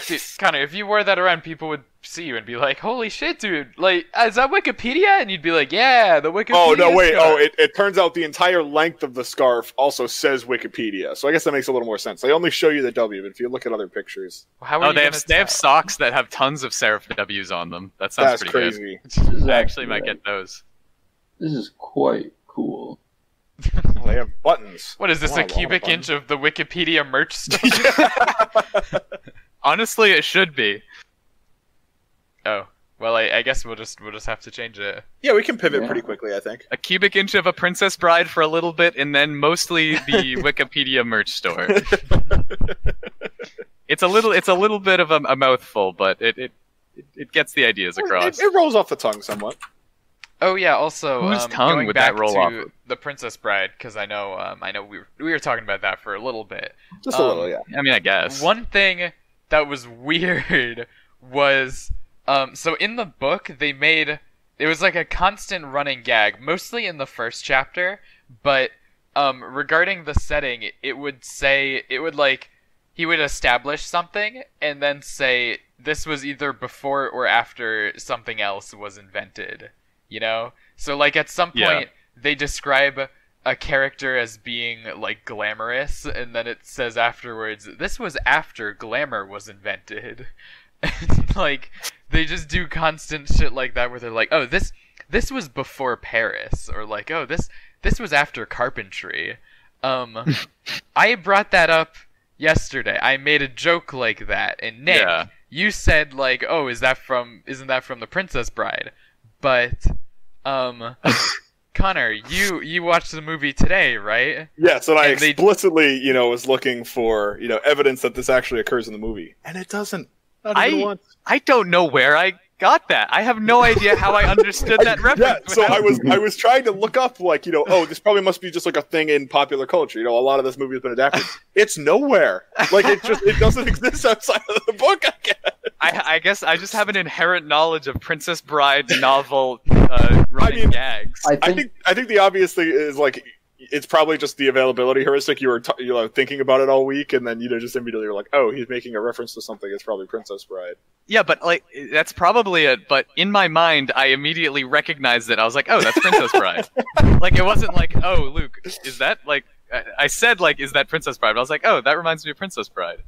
[SPEAKER 1] Dude, Connor, if you wore that around, people would see you and be like, holy shit, dude, is that Wikipedia? And you'd be like, yeah, the Wikipedia
[SPEAKER 4] Oh, no, wait,
[SPEAKER 1] scarf.
[SPEAKER 4] it turns out the entire length of the scarf also says Wikipedia, so I guess that makes a little more sense. They only show you the W, but if you look at other pictures...
[SPEAKER 1] Well,
[SPEAKER 2] they have socks that have tons of serif W's on them. That sounds pretty
[SPEAKER 4] crazy.
[SPEAKER 2] Good. I actually might get those.
[SPEAKER 3] This is quite cool.
[SPEAKER 4] Well, they have buttons.
[SPEAKER 1] What is this, a cubic inch of the Wikipedia merch store?
[SPEAKER 2] Honestly, it should be.
[SPEAKER 1] Oh, well, I guess we'll just have to change it.
[SPEAKER 4] Yeah, we can pivot pretty quickly, I think.
[SPEAKER 2] A cubic inch of a Princess Bride for a little bit, and then mostly the Wikipedia merch store. It's a little bit of a mouthful, but it gets the ideas across.
[SPEAKER 4] It rolls off the tongue somewhat.
[SPEAKER 1] Oh yeah, also
[SPEAKER 2] whose tongue
[SPEAKER 1] going
[SPEAKER 2] would
[SPEAKER 1] back
[SPEAKER 2] that roll
[SPEAKER 1] to
[SPEAKER 2] off?
[SPEAKER 1] The Princess Bride, because I know we were talking about that for a little bit.
[SPEAKER 4] Just a little, yeah.
[SPEAKER 2] I mean, I guess
[SPEAKER 1] one thing that was weird was so in the book they made it was a constant running gag, mostly in the first chapter, but regarding the setting, it would he would establish something and then say this was either before or after something else was invented. You know? So, at some point, they describe a character as being, glamorous, and then it says afterwards, this was after glamour was invented. And, they just do constant shit like that, where they're like, oh, this was before Paris, or oh, this was after carpentry. I brought that up yesterday. I made a joke like that, and Nick, you said, oh, isn't that from The Princess Bride? But, Connor, you watched the movie today, right?
[SPEAKER 4] Yes, and I explicitly, was looking for, evidence that this actually occurs in the movie, and it doesn't. Not even once.
[SPEAKER 2] I don't know where I got that. I have no idea how I understood that reference.
[SPEAKER 4] Yeah, so I was trying to look up, this probably must be just like a thing in popular culture. A lot of this movie has been adapted. It's nowhere. Like it doesn't exist outside of the book.
[SPEAKER 2] I guess I just have an inherent knowledge of Princess Bride novel running gags.
[SPEAKER 4] I think the obvious thing is it's probably just the availability heuristic. You were thinking about it all week, and then just immediately you're like, oh, he's making a reference to something. It's probably Princess Bride.
[SPEAKER 2] Yeah, but that's probably it. But in my mind, I immediately recognized it. I was like, oh, that's Princess Bride. It wasn't like, oh, Luke, is that I said is that Princess Bride? But I was like, oh, that reminds me of Princess Bride.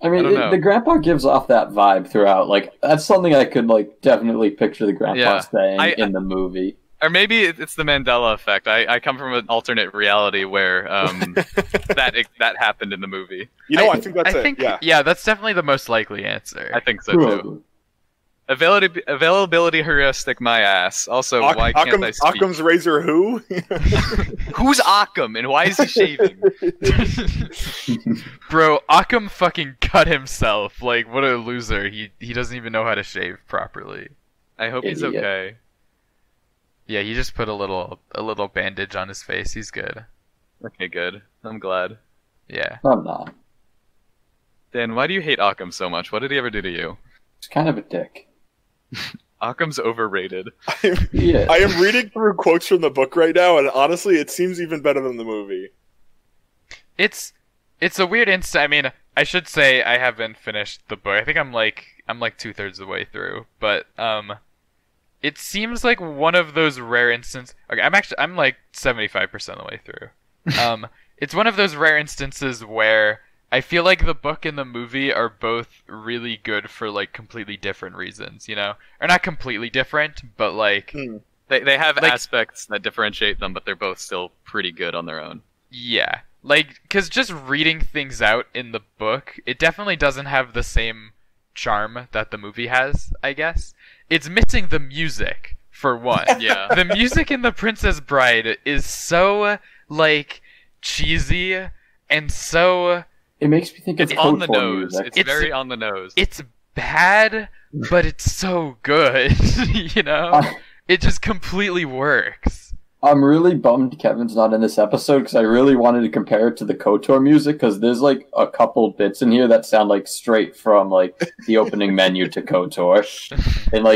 [SPEAKER 3] I mean, the grandpa gives off that vibe throughout. That's something I could definitely picture the grandpa saying in the movie.
[SPEAKER 2] Or maybe it's the Mandela effect. I come from an alternate reality where that happened in the movie.
[SPEAKER 4] I think that's it.
[SPEAKER 1] Yeah, that's definitely the most likely answer.
[SPEAKER 2] I think so too. Availability heuristic, my ass. Also, why can't I speak?
[SPEAKER 4] Occam's razor who?
[SPEAKER 2] Who's Occam and why is he shaving?
[SPEAKER 1] Bro, Occam fucking cut himself. What a loser. He doesn't even know how to shave properly.
[SPEAKER 2] I hope he's okay.
[SPEAKER 1] Yeah, he just put a little bandage on his face. He's good.
[SPEAKER 2] Okay, good. I'm glad.
[SPEAKER 1] Yeah.
[SPEAKER 3] I'm not.
[SPEAKER 2] Dan, why do you hate Occam so much? What did he ever do to you?
[SPEAKER 3] He's kind of a dick.
[SPEAKER 2] Occam's overrated.
[SPEAKER 4] I am reading through quotes from the book right now, and honestly, it seems even better than the movie.
[SPEAKER 1] It's a weird instance. I mean, I should say I haven't finished the book. I think I'm 2/3 of the way through, but it seems like one of those rare instances. Okay, I'm 75% of the way through. It's one of those rare instances where I feel like the book and the movie are both really good for completely different reasons, or not completely different, but
[SPEAKER 2] they have aspects that differentiate them, but they're both still pretty good on their own.
[SPEAKER 1] Yeah, because just reading things out in the book, it definitely doesn't have the same charm that the movie has, I guess. It's missing the music, for one.
[SPEAKER 2] Yeah.
[SPEAKER 1] The music in The Princess Bride is so, cheesy and so...
[SPEAKER 3] It makes me think
[SPEAKER 2] it's on the nose. Music. It's very on the nose.
[SPEAKER 1] It's bad, but it's so good, It just completely works.
[SPEAKER 3] I'm really bummed Kevin's not in this episode because I really wanted to compare it to the KOTOR music because there's a couple bits in here that sound straight from the opening menu to KOTOR, and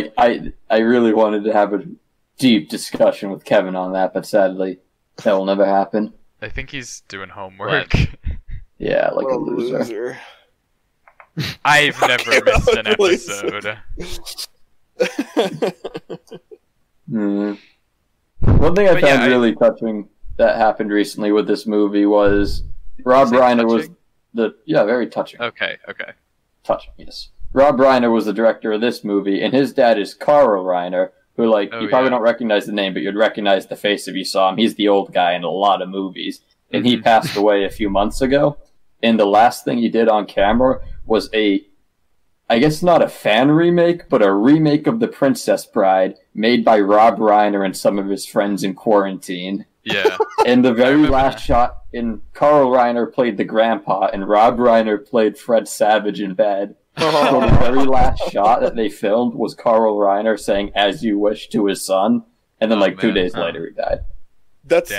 [SPEAKER 3] I really wanted to have a deep discussion with Kevin on that, but sadly that will never happen.
[SPEAKER 1] I think he's doing homework.
[SPEAKER 3] Yeah, a loser.
[SPEAKER 1] I've never missed an episode.
[SPEAKER 3] One thing I found really touching that happened recently with this movie was Rob Reiner was very touching.
[SPEAKER 2] Okay.
[SPEAKER 3] Touching, yes. Rob Reiner was the director of this movie, and his dad is Carl Reiner, who you probably don't recognize the name, but you'd recognize the face if you saw him. He's the old guy in a lot of movies, and he passed away a few months ago. And the last thing he did on camera was I guess not a fan remake, but a remake of The Princess Bride made by Rob Reiner and some of his friends in quarantine.
[SPEAKER 2] Yeah.
[SPEAKER 3] And the very last shot, Carl Reiner played the grandpa, and Rob Reiner played Fred Savage in bed. So the very last shot that they filmed was Carl Reiner saying, "As you wish" to his son, and then 2 days later he died.
[SPEAKER 4] That's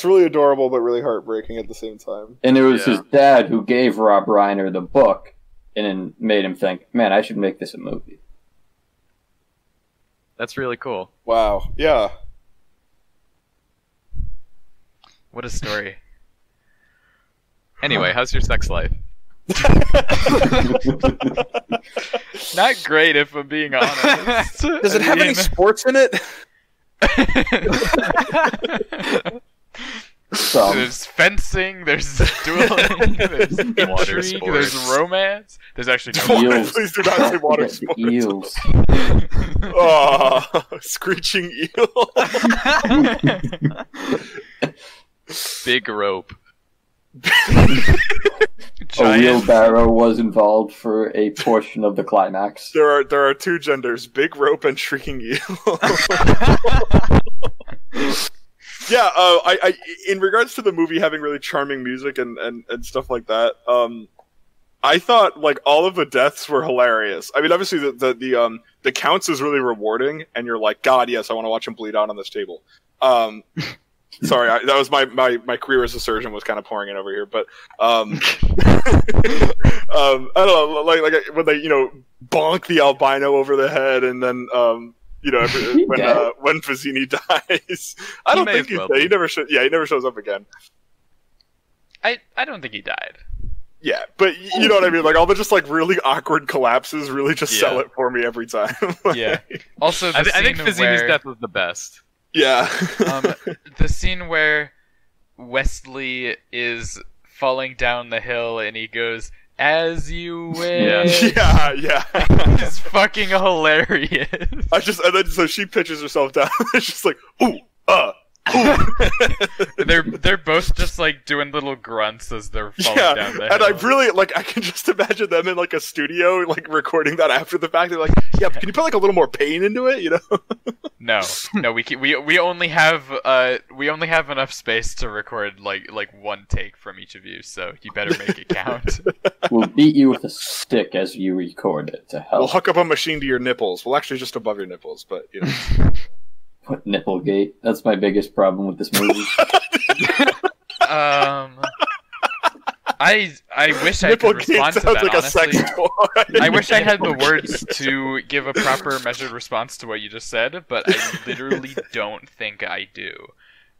[SPEAKER 4] really adorable, but really heartbreaking at the same time.
[SPEAKER 3] And it was his dad who gave Rob Reiner the book, and then made him think, "Man, I should make this a movie."
[SPEAKER 2] That's really cool.
[SPEAKER 4] Wow. Yeah.
[SPEAKER 1] What a story.
[SPEAKER 2] Anyway, how's your sex life?
[SPEAKER 1] Not great, if I'm being honest.
[SPEAKER 4] Does it have any sports in it?
[SPEAKER 1] There's fencing, there's dueling, there's intrigue, there's romance. There's actually no
[SPEAKER 3] eels.
[SPEAKER 4] Please do not say water sports.
[SPEAKER 3] Eels.
[SPEAKER 4] Oh, screeching eel.
[SPEAKER 2] Big rope.
[SPEAKER 3] A wheelbarrow was involved for a portion of the climax.
[SPEAKER 4] There are two genders, big rope and shrieking eel. Yeah, in regards to the movie having really charming music and stuff like that, I thought like all of the deaths were hilarious. I mean, obviously the counts is really rewarding, and you're like, God, yes, I want to watch him bleed out on this table. Sorry, that was my career as a surgeon was kind of pouring in over here, but I don't know, like when they bonk the albino over the head, and then when Vizzini dies, I don't think he's dead. He never shows up again.
[SPEAKER 1] I don't think he died.
[SPEAKER 4] Yeah, but you know what I mean? Like, all the just, like, really awkward collapses really just sell it for me every time.
[SPEAKER 1] Yeah. Also, I think
[SPEAKER 2] Vizzini's death was the best.
[SPEAKER 4] Yeah.
[SPEAKER 1] The scene where Wesley is falling down the hill and he goes, "As you wish."
[SPEAKER 4] Yeah.
[SPEAKER 1] It's fucking hilarious.
[SPEAKER 4] And then so she pitches herself down. It's just like, ooh,
[SPEAKER 1] They're both just like doing little grunts as they're falling down the hill.
[SPEAKER 4] And I really I can just imagine them in like a studio like recording that after the fact. They're like, yeah, can you put like a little more pain into it,
[SPEAKER 1] No, we only have enough space to record like one take from each of you, so you better make it count.
[SPEAKER 3] We'll beat you with a stick as you record it to help.
[SPEAKER 4] We'll hook up a machine to your nipples. Well, actually, just above your nipples, but
[SPEAKER 3] What, Nipplegate? That's my biggest problem with this movie.
[SPEAKER 1] I wish I could respond to that,
[SPEAKER 4] like
[SPEAKER 1] honestly.
[SPEAKER 4] A sex toy.
[SPEAKER 1] I wish I had the words to give a proper measured response to what you just said, but I literally don't think I do.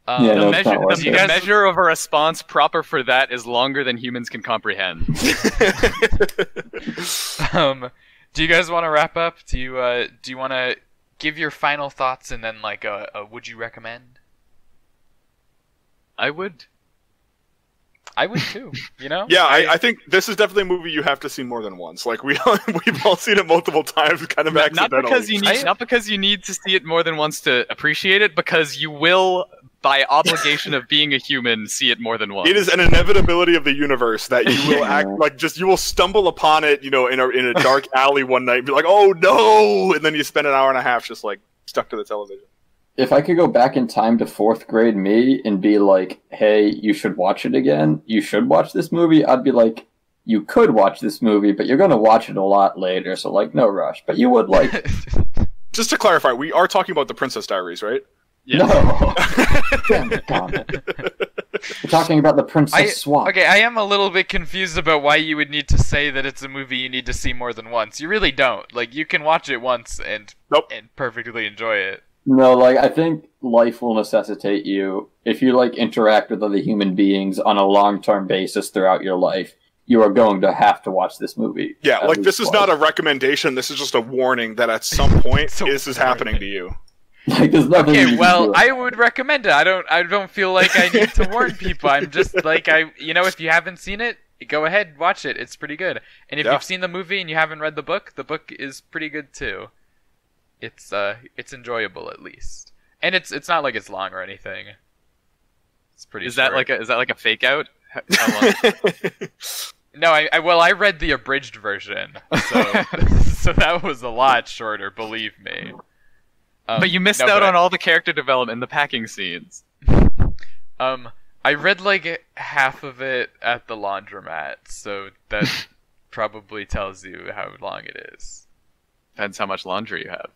[SPEAKER 2] The measure of a response proper for that is longer than humans can comprehend.
[SPEAKER 1] Do you guys want to wrap up? Do you want to give your final thoughts and then like a would you recommend?
[SPEAKER 2] I would
[SPEAKER 1] too, Yeah,
[SPEAKER 4] I think this is definitely a movie you have to see more than once. Like we've all seen it multiple times, kind of accidentally.
[SPEAKER 2] Not because you need to see it more than once to appreciate it, because you will, by obligation of being a human, see it more than once.
[SPEAKER 4] It is an inevitability of the universe that you will act like you will stumble upon it, in a dark alley one night and be like, oh no, and then you spend an hour and a half just like stuck to the television.
[SPEAKER 3] If I could go back in time to 4th grade me and be like, hey, you should watch it again, you should watch this movie, I'd be like, you could watch this movie, but you're going to watch it a lot later, so like, no rush. But you would like it.
[SPEAKER 4] Just to clarify, we are talking about The Princess Diaries, right?
[SPEAKER 3] Yeah. No. Damn it, we're talking about The Princess Swap.
[SPEAKER 1] Okay, I am a little bit confused about why you would need to say that it's a movie you need to see more than once. You really don't. Like, you can watch it once and perfectly enjoy it.
[SPEAKER 3] No, like, I think life will necessitate you, if you, like, interact with other human beings on a long-term basis throughout your life, you are going to have to watch this movie.
[SPEAKER 4] Yeah, like, this is not a recommendation, this is just a warning that at some point this is happening to you.
[SPEAKER 3] Like, there's nothing
[SPEAKER 1] I would recommend it. I don't feel like I need to warn people. I'm just, like, if you haven't seen it, go ahead, watch it. It's pretty good. And if you've seen the movie and you haven't read the book is pretty good, too. It's enjoyable at least, and it's not like it's long or anything. It's pretty.
[SPEAKER 2] Is that like a fake out? How long?
[SPEAKER 1] No, I read the abridged version, so so that was a lot shorter. Believe me.
[SPEAKER 2] But you missed out on all the character development in the packing scenes.
[SPEAKER 1] I read like half of it at the laundromat, so that probably tells you how long it is.
[SPEAKER 2] Depends how much laundry you have.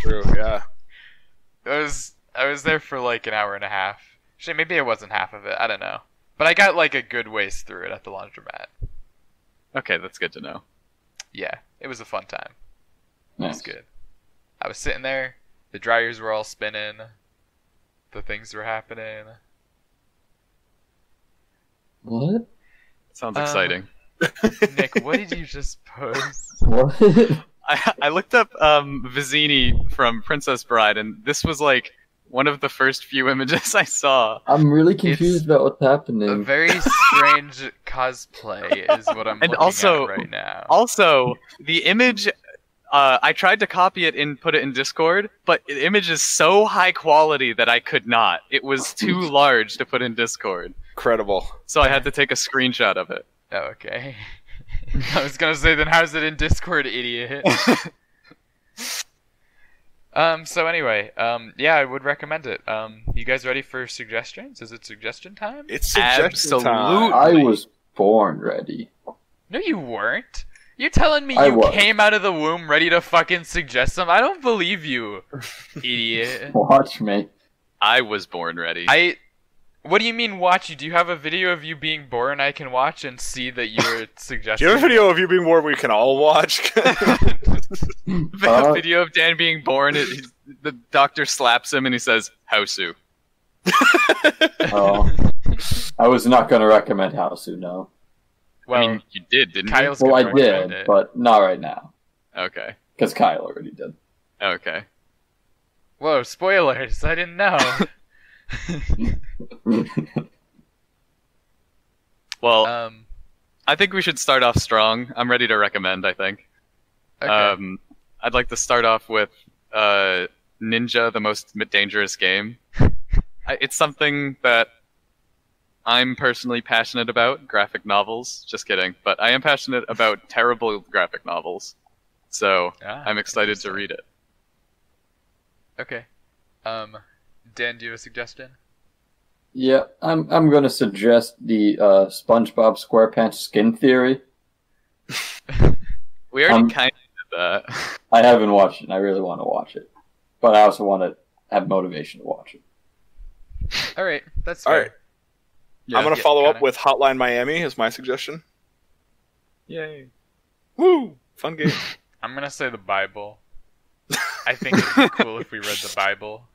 [SPEAKER 4] True, yeah.
[SPEAKER 1] I was there for like an hour and a half. Actually, maybe it wasn't half of it. I don't know. But I got like a good ways through it at the laundromat.
[SPEAKER 2] Okay, that's good to know.
[SPEAKER 1] Yeah, it was a fun time.
[SPEAKER 3] Nice.
[SPEAKER 1] It was good. I was sitting there. The dryers were all spinning. The things were happening.
[SPEAKER 3] What?
[SPEAKER 2] Sounds exciting.
[SPEAKER 1] Nick, what did you just post?
[SPEAKER 3] What?
[SPEAKER 2] I looked up Vizzini from Princess Bride, and this was like one of the first few images I saw.
[SPEAKER 3] I'm really confused about what's happening.
[SPEAKER 1] A very strange cosplay is what I'm looking at right now.
[SPEAKER 2] Also, the image, I tried to copy it and put it in Discord, but the image is so high quality that I could not. It was too large to put in Discord.
[SPEAKER 4] Incredible.
[SPEAKER 2] So I had to take a screenshot of it.
[SPEAKER 1] Oh, okay. I was gonna say, then how's it in Discord, idiot? So anyway, yeah, I would recommend it. You guys ready for suggestions? Is it suggestion time?
[SPEAKER 4] It's suggestion
[SPEAKER 2] time.
[SPEAKER 3] I was born ready.
[SPEAKER 1] No, you weren't. You telling me you came out of the womb ready to fucking suggest them? I don't believe you, idiot.
[SPEAKER 3] Watch me.
[SPEAKER 2] I was born ready.
[SPEAKER 1] What do you mean watch you? Do you have a video of you being born I can watch and see that you're suggesting?
[SPEAKER 4] Do you have a video of you being born we can all watch?
[SPEAKER 2] A video of Dan being born, the doctor slaps him and he says, Hausu.
[SPEAKER 3] Oh. I was not going to recommend Hausu, no.
[SPEAKER 2] Well, I mean, you did, didn't
[SPEAKER 1] Kyle's
[SPEAKER 2] you?
[SPEAKER 3] Well, I did, but not right now.
[SPEAKER 2] Okay.
[SPEAKER 3] Because Kyle already did.
[SPEAKER 2] Okay.
[SPEAKER 1] Whoa, spoilers! I didn't know.
[SPEAKER 2] Well, I think we should start off strong. I'm ready to recommend, I think. Okay. I'd like to start off with Ninja, the Most Dangerous Game. It's something that I'm personally passionate about, graphic novels. Just kidding. But I am passionate about terrible graphic novels. So I'm excited to read it.
[SPEAKER 1] Okay. Dan, do you have a suggestion?
[SPEAKER 3] Yeah, I'm going to suggest the SpongeBob SquarePants skin theory.
[SPEAKER 2] We already kind of did that.
[SPEAKER 3] I haven't watched it, and I really want to watch it. But I also want to have motivation to watch it.
[SPEAKER 1] Alright, that's fair.
[SPEAKER 4] Alright. Yeah, I'm going to follow up with Hotline Miami as my suggestion.
[SPEAKER 2] Yay.
[SPEAKER 4] Woo! Fun game.
[SPEAKER 1] I'm going to say the Bible. I think it'd be cool if we read the Bible.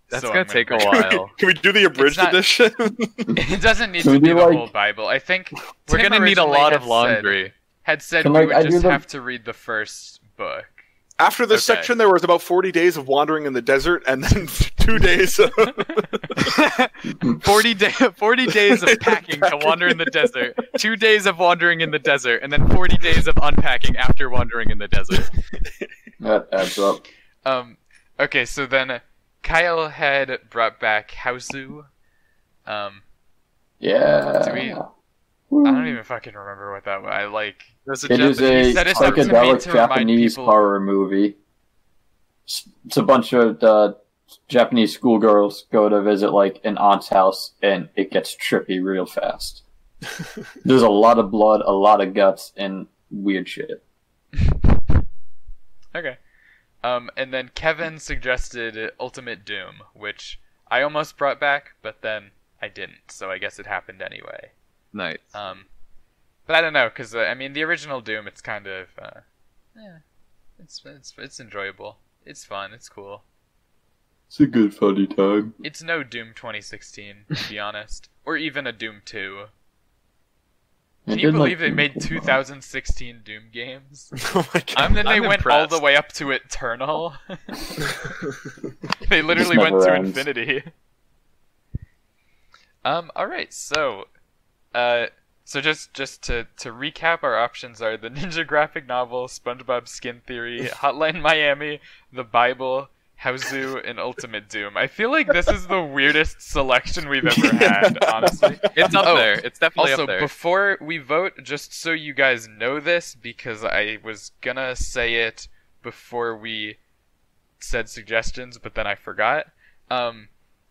[SPEAKER 2] That's gonna take a while.
[SPEAKER 4] Can we do the abridged edition?
[SPEAKER 1] It doesn't need to be the whole Bible. I think
[SPEAKER 2] we're gonna need a lot of laundry.
[SPEAKER 1] Had said we would just have to read the first book.
[SPEAKER 4] After this section, there was about 40 days of wandering in the desert, and then 2 days of...
[SPEAKER 2] 40 days of packing to wander in the desert, 2 days of wandering in the desert, and then 40 days of unpacking after wandering in the desert.
[SPEAKER 3] That adds up.
[SPEAKER 1] Okay, so then Kyle had brought back Hausu.
[SPEAKER 3] Yeah. I
[SPEAKER 1] don't even fucking remember what that was.
[SPEAKER 3] It is a psychedelic Japanese horror movie. It's a bunch of Japanese schoolgirls go to visit like an aunt's house, and it gets trippy real fast. There's a lot of blood, a lot of guts, and weird shit.
[SPEAKER 1] Okay. And then Kevin suggested Ultimate Doom, which I almost brought back, but then I didn't, so I guess it happened anyway.
[SPEAKER 2] Nice.
[SPEAKER 1] But I don't know, because, I mean, the original Doom, it's kind of, it's enjoyable. It's fun, it's cool.
[SPEAKER 3] It's a good, funny time.
[SPEAKER 1] It's no Doom 2016, to be honest. Or even a Doom 2. Can you believe they made 2016 Doom games?
[SPEAKER 4] Oh my god.
[SPEAKER 1] And then they went all the way up to Eternal. They literally went to infinity. Alright, so just to recap, our options are the Ninja graphic novel, SpongeBob Skin Theory, Hotline Miami, The Bible, Hausu, and Ultimate Doom. I feel like this is the weirdest selection we've ever had, honestly.
[SPEAKER 2] It's up there. It's definitely
[SPEAKER 1] also,
[SPEAKER 2] up there.
[SPEAKER 1] Before we vote, just so you guys know this, because I was gonna say it before we said suggestions, but then I forgot.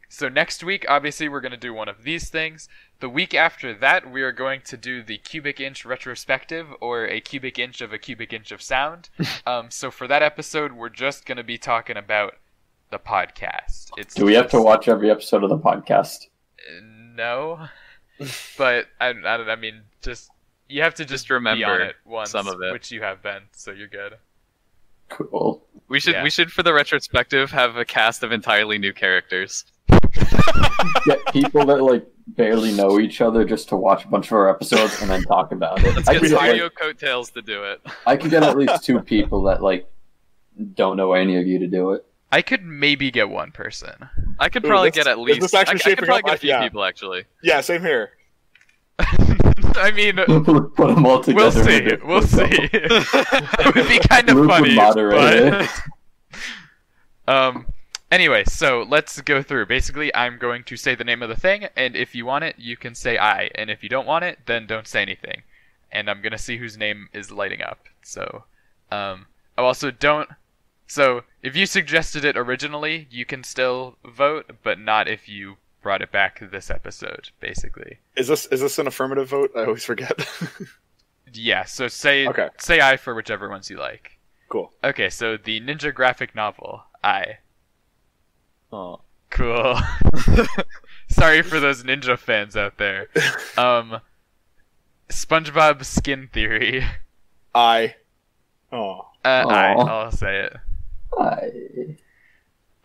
[SPEAKER 1] So next week, obviously, we're gonna do one of these things. The week after that, we are going to do the cubic inch retrospective, or a cubic inch of sound. So for that episode, we're just going to be talking about the podcast.
[SPEAKER 3] Do we have to watch every episode of the podcast?
[SPEAKER 1] No. But, I mean, you have to just remember be on it once,
[SPEAKER 2] some of it.
[SPEAKER 1] Which you have been, so you're good.
[SPEAKER 3] Cool.
[SPEAKER 2] We should, for the retrospective, have a cast of entirely new characters.
[SPEAKER 3] Get people that, barely know each other just to watch a bunch of our episodes and then talk about it.
[SPEAKER 2] Let's get Mario Coattails to do it.
[SPEAKER 3] I could get at least 2 people that, don't know any of you to do it.
[SPEAKER 1] I could maybe get 1 person.
[SPEAKER 2] I could probably get at least... I could probably get a few people, actually.
[SPEAKER 4] Yeah, same here.
[SPEAKER 1] I mean...
[SPEAKER 3] Put them all together.
[SPEAKER 1] We'll see. It would be kind of funny, but... Anyway, so let's go through. Basically, I'm going to say the name of the thing, and if you want it, you can say I. And if you don't want it, then don't say anything. And I'm going to see whose name is lighting up. So, if If you suggested it originally, you can still vote, but not if you brought it back to this episode, basically.
[SPEAKER 4] Is this an affirmative vote? I always forget.
[SPEAKER 1] Yeah, so say aye for whichever ones you like.
[SPEAKER 4] Cool.
[SPEAKER 1] Okay, so the Ninja graphic novel, aye.
[SPEAKER 2] Oh.
[SPEAKER 1] Cool. Sorry for those Ninja fans out there. SpongeBob Skin Theory.
[SPEAKER 4] Aye. Oh.
[SPEAKER 1] Aye, I'll say it.
[SPEAKER 3] Aye.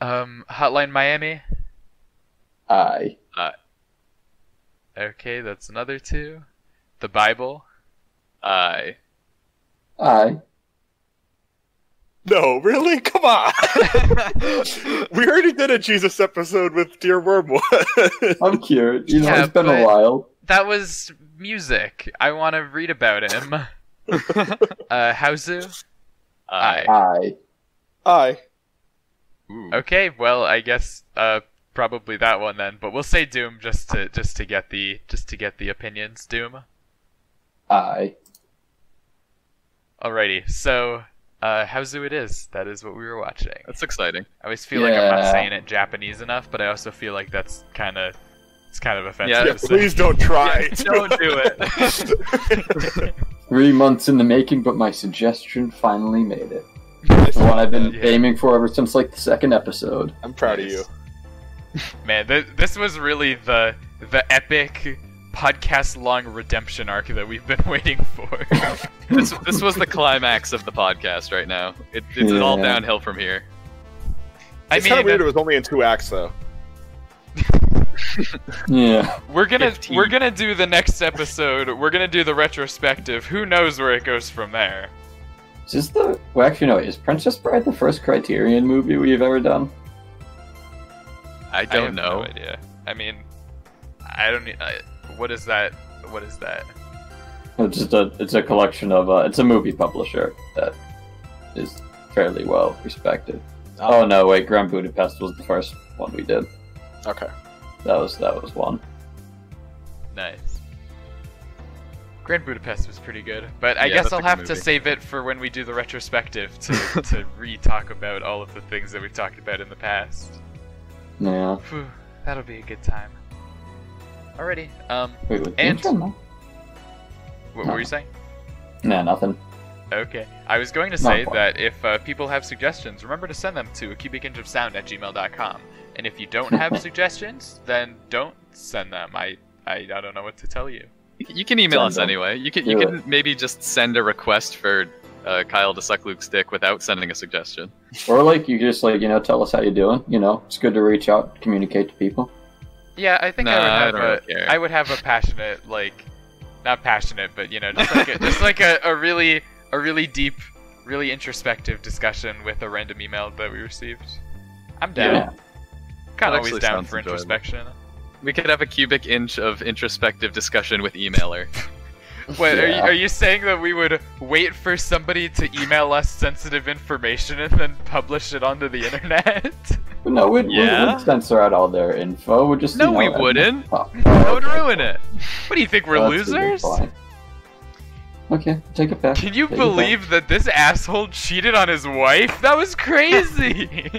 [SPEAKER 1] Hotline Miami.
[SPEAKER 3] Aye.
[SPEAKER 1] Okay, that's another 2. The Bible.
[SPEAKER 2] Aye.
[SPEAKER 3] Aye.
[SPEAKER 4] No, really? Come on! We already did a Jesus episode with Dear Wormwood.
[SPEAKER 3] I'm cured. It's been a while.
[SPEAKER 1] That was music. I want to read about him. Hauzu?
[SPEAKER 2] Aye.
[SPEAKER 3] Aye.
[SPEAKER 1] Okay, well, I guess probably that one then. But we'll say Doom just to get the opinions. Doom.
[SPEAKER 3] Aye.
[SPEAKER 1] Alrighty, so Hauzu it is. That is what we were watching.
[SPEAKER 2] That's exciting.
[SPEAKER 1] I always feel like I'm not saying it Japanese enough, but I also feel like that's kind of offensive.
[SPEAKER 4] Yeah, please don't try.
[SPEAKER 2] Don't do it.
[SPEAKER 3] 3 months in the making, but my suggestion finally made it. It's the one I've been aiming for ever since like the 2nd episode.
[SPEAKER 4] I'm proud of you.
[SPEAKER 1] Man, this was really the epic podcast-long redemption arc that we've been waiting for.
[SPEAKER 2] This was the climax of the podcast right now. It's all downhill from here.
[SPEAKER 4] It's kind of weird it was only in 2 acts, though.
[SPEAKER 3] Yeah.
[SPEAKER 1] We're gonna do the next episode. We're gonna do the retrospective. Who knows where it goes from there?
[SPEAKER 3] Is is Princess Bride the first Criterion movie we've ever done?
[SPEAKER 2] I don't know.
[SPEAKER 1] No idea. I mean, I don't. What is that? What is that?
[SPEAKER 3] It's a collection of it's a movie publisher that is fairly well respected. Oh no, wait, Grand Budapest was the first one we did.
[SPEAKER 4] Okay.
[SPEAKER 3] That was one.
[SPEAKER 1] Nice. Grand Budapest was pretty good, but I guess I'll have to save it for when we do the retrospective to re-talk about all of the things that we've talked about in the past.
[SPEAKER 3] Yeah.
[SPEAKER 1] Whew, that'll be a good time. Alrighty.
[SPEAKER 3] Wait,
[SPEAKER 1] what were you saying?
[SPEAKER 3] Nah, nothing.
[SPEAKER 1] Okay. I was going to say that if people have suggestions, remember to send them to cubicinchofsound@gmail.com. And if you don't have suggestions, then don't send them. I don't know what to tell you.
[SPEAKER 2] You can email us anyway. You can maybe just send a request for Kyle to suck Luke's dick without sending a suggestion.
[SPEAKER 3] Or you just tell us how you're doing. It's good to reach out, communicate to people.
[SPEAKER 1] Yeah, I think I would have a passionate, not passionate, but just like a really deep, really introspective discussion with a random email that we received. I'm down.
[SPEAKER 3] Yeah.
[SPEAKER 1] Kind of always down for introspection.
[SPEAKER 2] We could have a cubic inch of introspective discussion with emailer.
[SPEAKER 1] Wait, are you saying that we would wait for somebody to email us sensitive information and then publish it onto the internet?
[SPEAKER 3] No, we'd censor out all their info. We'd just
[SPEAKER 2] we wouldn't. That would ruin it.
[SPEAKER 1] What do you think? We're losers?
[SPEAKER 3] Okay, take it back.
[SPEAKER 1] Can you believe that this asshole cheated on his wife? That was crazy.